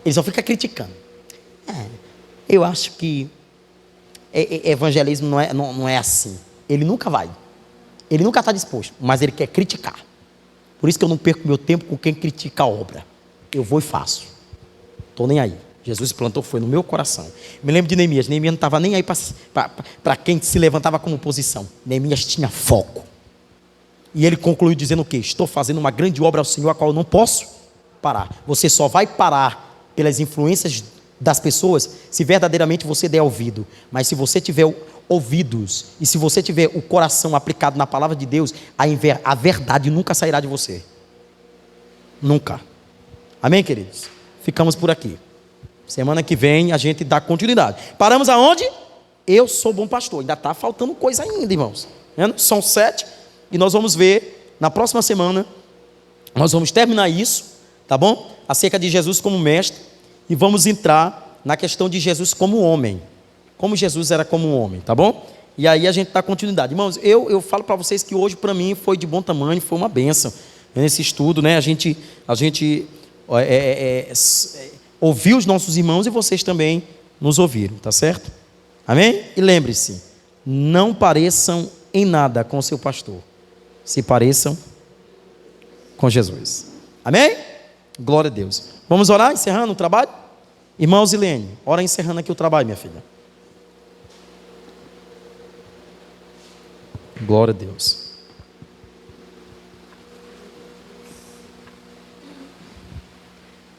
[SPEAKER 1] Ele só fica criticando. Eu acho que evangelismo não é assim. Ele nunca vai. Ele nunca está disposto, mas ele quer criticar. Por isso que eu não perco meu tempo com quem critica a obra. Eu vou e faço. Estou nem aí. Jesus plantou, foi no meu coração. Me lembro de Neemias. Neemias não estava nem aí para quem se levantava como oposição. Neemias tinha foco. E ele concluiu dizendo o quê? Estou fazendo uma grande obra ao Senhor, a qual eu não posso parar. Você só vai parar pelas influências das pessoas se verdadeiramente você der ouvido. Mas se você tiver ouvidos e se você tiver o coração aplicado na palavra de Deus, a verdade nunca sairá de você. Nunca. Amém, queridos? Ficamos por aqui. Semana que vem a gente dá continuidade. Paramos aonde? Eu sou bom pastor. Ainda está faltando coisa ainda, irmãos. São 7 e nós vamos ver na próxima semana. Nós vamos terminar isso, tá bom? Acerca de Jesus como mestre. E vamos entrar na questão de Jesus como homem. Como Jesus era como um homem, tá bom? E aí a gente dá continuidade. Irmãos, eu falo para vocês que hoje para mim foi de bom tamanho, foi uma bênção. Nesse estudo, né? A gente ouviu os nossos irmãos e vocês também nos ouviram, tá certo? Amém? E lembre-se, não pareçam em nada com o seu pastor. Se pareçam com Jesus. Amém? Glória a Deus. Vamos orar, encerrando o trabalho? Irmão Zilene, ora encerrando aqui o trabalho, minha filha. Glória a Deus.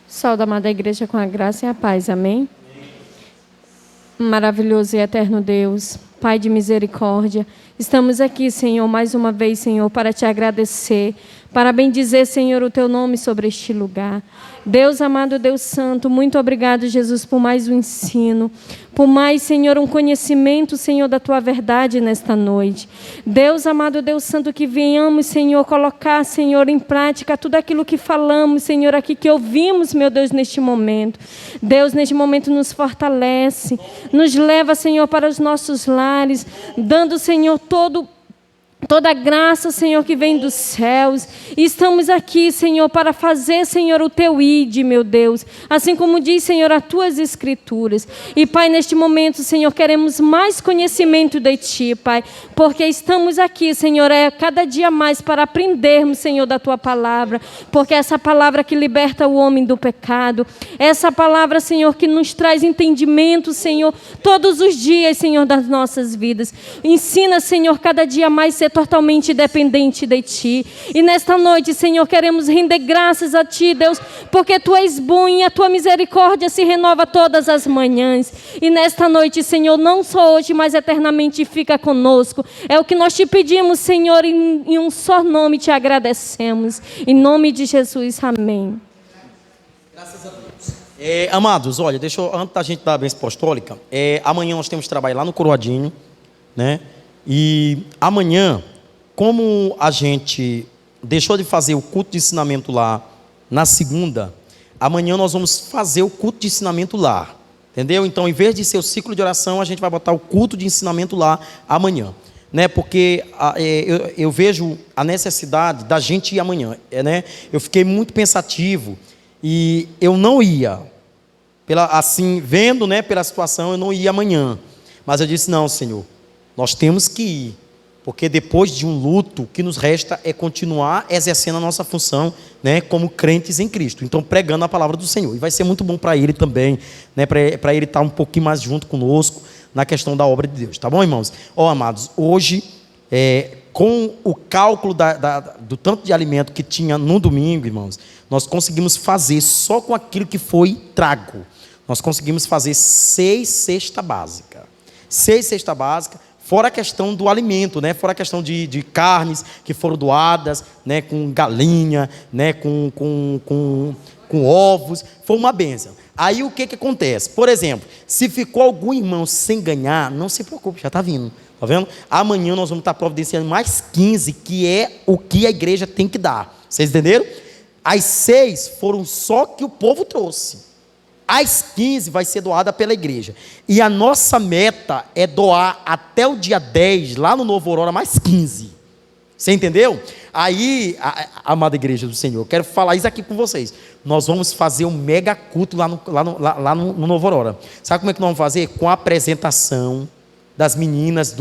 [SPEAKER 7] Saúde, amada igreja, com a graça e a paz, amém? Maravilhoso e eterno Deus, Pai de misericórdia, estamos aqui, Senhor, mais uma vez, Senhor, para te agradecer, para bendizer, Senhor, o teu nome sobre este lugar. Deus amado, Deus santo, muito obrigado, Jesus, por mais um ensino, por mais, Senhor, um conhecimento, Senhor, da tua verdade nesta noite. Deus amado, Deus santo, que venhamos, Senhor, colocar, Senhor, em prática tudo aquilo que falamos, Senhor, aqui que ouvimos, meu Deus, neste momento. Deus, neste momento, nos fortalece, nos leva, Senhor, para os nossos lares, dando, Senhor, toda a graça, Senhor, que vem dos céus. E estamos aqui, Senhor, para fazer, Senhor, o teu ide, meu Deus. Assim como diz, Senhor, as tuas escrituras. E, Pai, neste momento, Senhor, queremos mais conhecimento de ti, Pai. Porque estamos aqui, Senhor, cada dia mais para aprendermos, Senhor, da tua palavra. Porque essa palavra que liberta o homem do pecado. Essa palavra, Senhor, que nos traz entendimento, Senhor, todos os dias, Senhor, das nossas vidas. Ensina, Senhor, cada dia mais ser totalmente dependente de ti. E nesta noite, Senhor, queremos render graças a ti, Deus, porque tu és bom e a tua misericórdia se renova todas as manhãs. E nesta noite, Senhor, não só hoje, mas eternamente fica conosco. É o que nós te pedimos, Senhor, em um só nome te agradecemos. Em nome de Jesus, amém.
[SPEAKER 1] Graças a Deus. Amados, olha, antes da gente dar a bênção apostólica, amanhã nós temos trabalho lá no Coroadinho, né? E amanhã, como a gente deixou de fazer o culto de ensinamento lá na segunda, amanhã nós vamos fazer o culto de ensinamento lá, entendeu? Então, em vez de ser o ciclo de oração, a gente vai botar o culto de ensinamento lá amanhã, né? Porque eu vejo a necessidade da gente ir amanhã, né? Eu fiquei muito pensativo e eu não ia, assim, vendo, né, pela situação, eu não ia amanhã, mas eu disse, não, Senhor, nós temos que ir, Porque depois de um luto, o que nos resta é continuar exercendo a nossa função, né, como crentes em Cristo. Então, pregando a palavra do Senhor. E vai ser muito bom para ele também, né, para ele estar um pouquinho mais junto conosco na questão da obra de Deus. Tá bom, irmãos? Amados, hoje, com o cálculo do tanto de alimento que tinha no domingo, irmãos, nós conseguimos fazer, só com aquilo que foi trago, nós conseguimos fazer 6 cestas básicas. 6 cestas básicas. Fora a questão do alimento, né? Fora a questão de carnes que foram doadas, né? Com galinha, né? Com ovos. Foi uma bênção. Aí o que acontece? Por exemplo, se ficou algum irmão sem ganhar, não se preocupe, já está vindo. Está vendo? Amanhã nós vamos estar providenciando mais 15, que é o que a igreja tem que dar. Vocês entenderam? As 6 foram só que o povo trouxe. As 15 vai ser doada pela igreja. E a nossa meta é doar até o dia 10, lá no Novo Aurora, mais 15. Você entendeu? Aí, amada igreja do Senhor, eu quero falar isso aqui com vocês. Nós vamos fazer um mega culto lá no Novo Aurora. Sabe como é que nós vamos fazer? Com a apresentação das meninas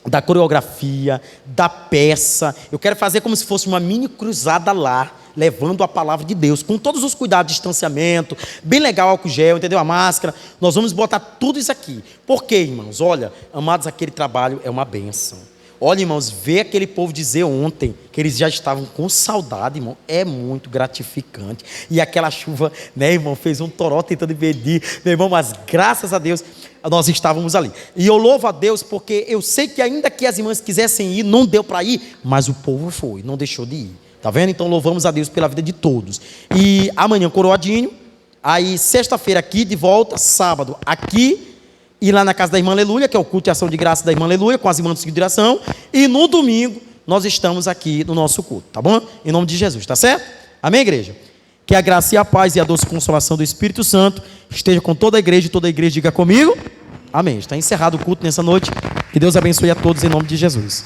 [SPEAKER 1] da coreografia, da peça. Eu quero fazer como se fosse uma mini cruzada lá, levando a palavra de Deus, com todos os cuidados de distanciamento, bem legal, álcool gel, entendeu? A máscara. Nós vamos botar tudo isso aqui. Por quê, irmãos? Olha, amados, aquele trabalho é uma bênção. Olha, irmãos, ver aquele povo dizer ontem que eles já estavam com saudade, irmão, é muito gratificante. E aquela chuva, né, irmão, fez um toró tentando impedir, meu irmão, mas graças a Deus nós estávamos ali. E eu louvo a Deus porque eu sei que ainda que as irmãs quisessem ir, não deu para ir, mas o povo foi, não deixou de ir. Tá vendo? Então louvamos a Deus pela vida de todos. E amanhã coroadinho, aí sexta-feira aqui de volta, sábado aqui, e lá na casa da irmã Aleluia, que é o culto e ação de graça da irmã Aleluia, com as irmãs do Ciclo de Direção, e no domingo nós estamos aqui no nosso culto, tá bom? Em nome de Jesus, tá certo? Amém, igreja? Que a graça e a paz e a doce consolação do Espírito Santo esteja com toda a igreja, e toda a igreja diga comigo, amém. Está encerrado o culto nessa noite, que Deus abençoe a todos em nome de Jesus.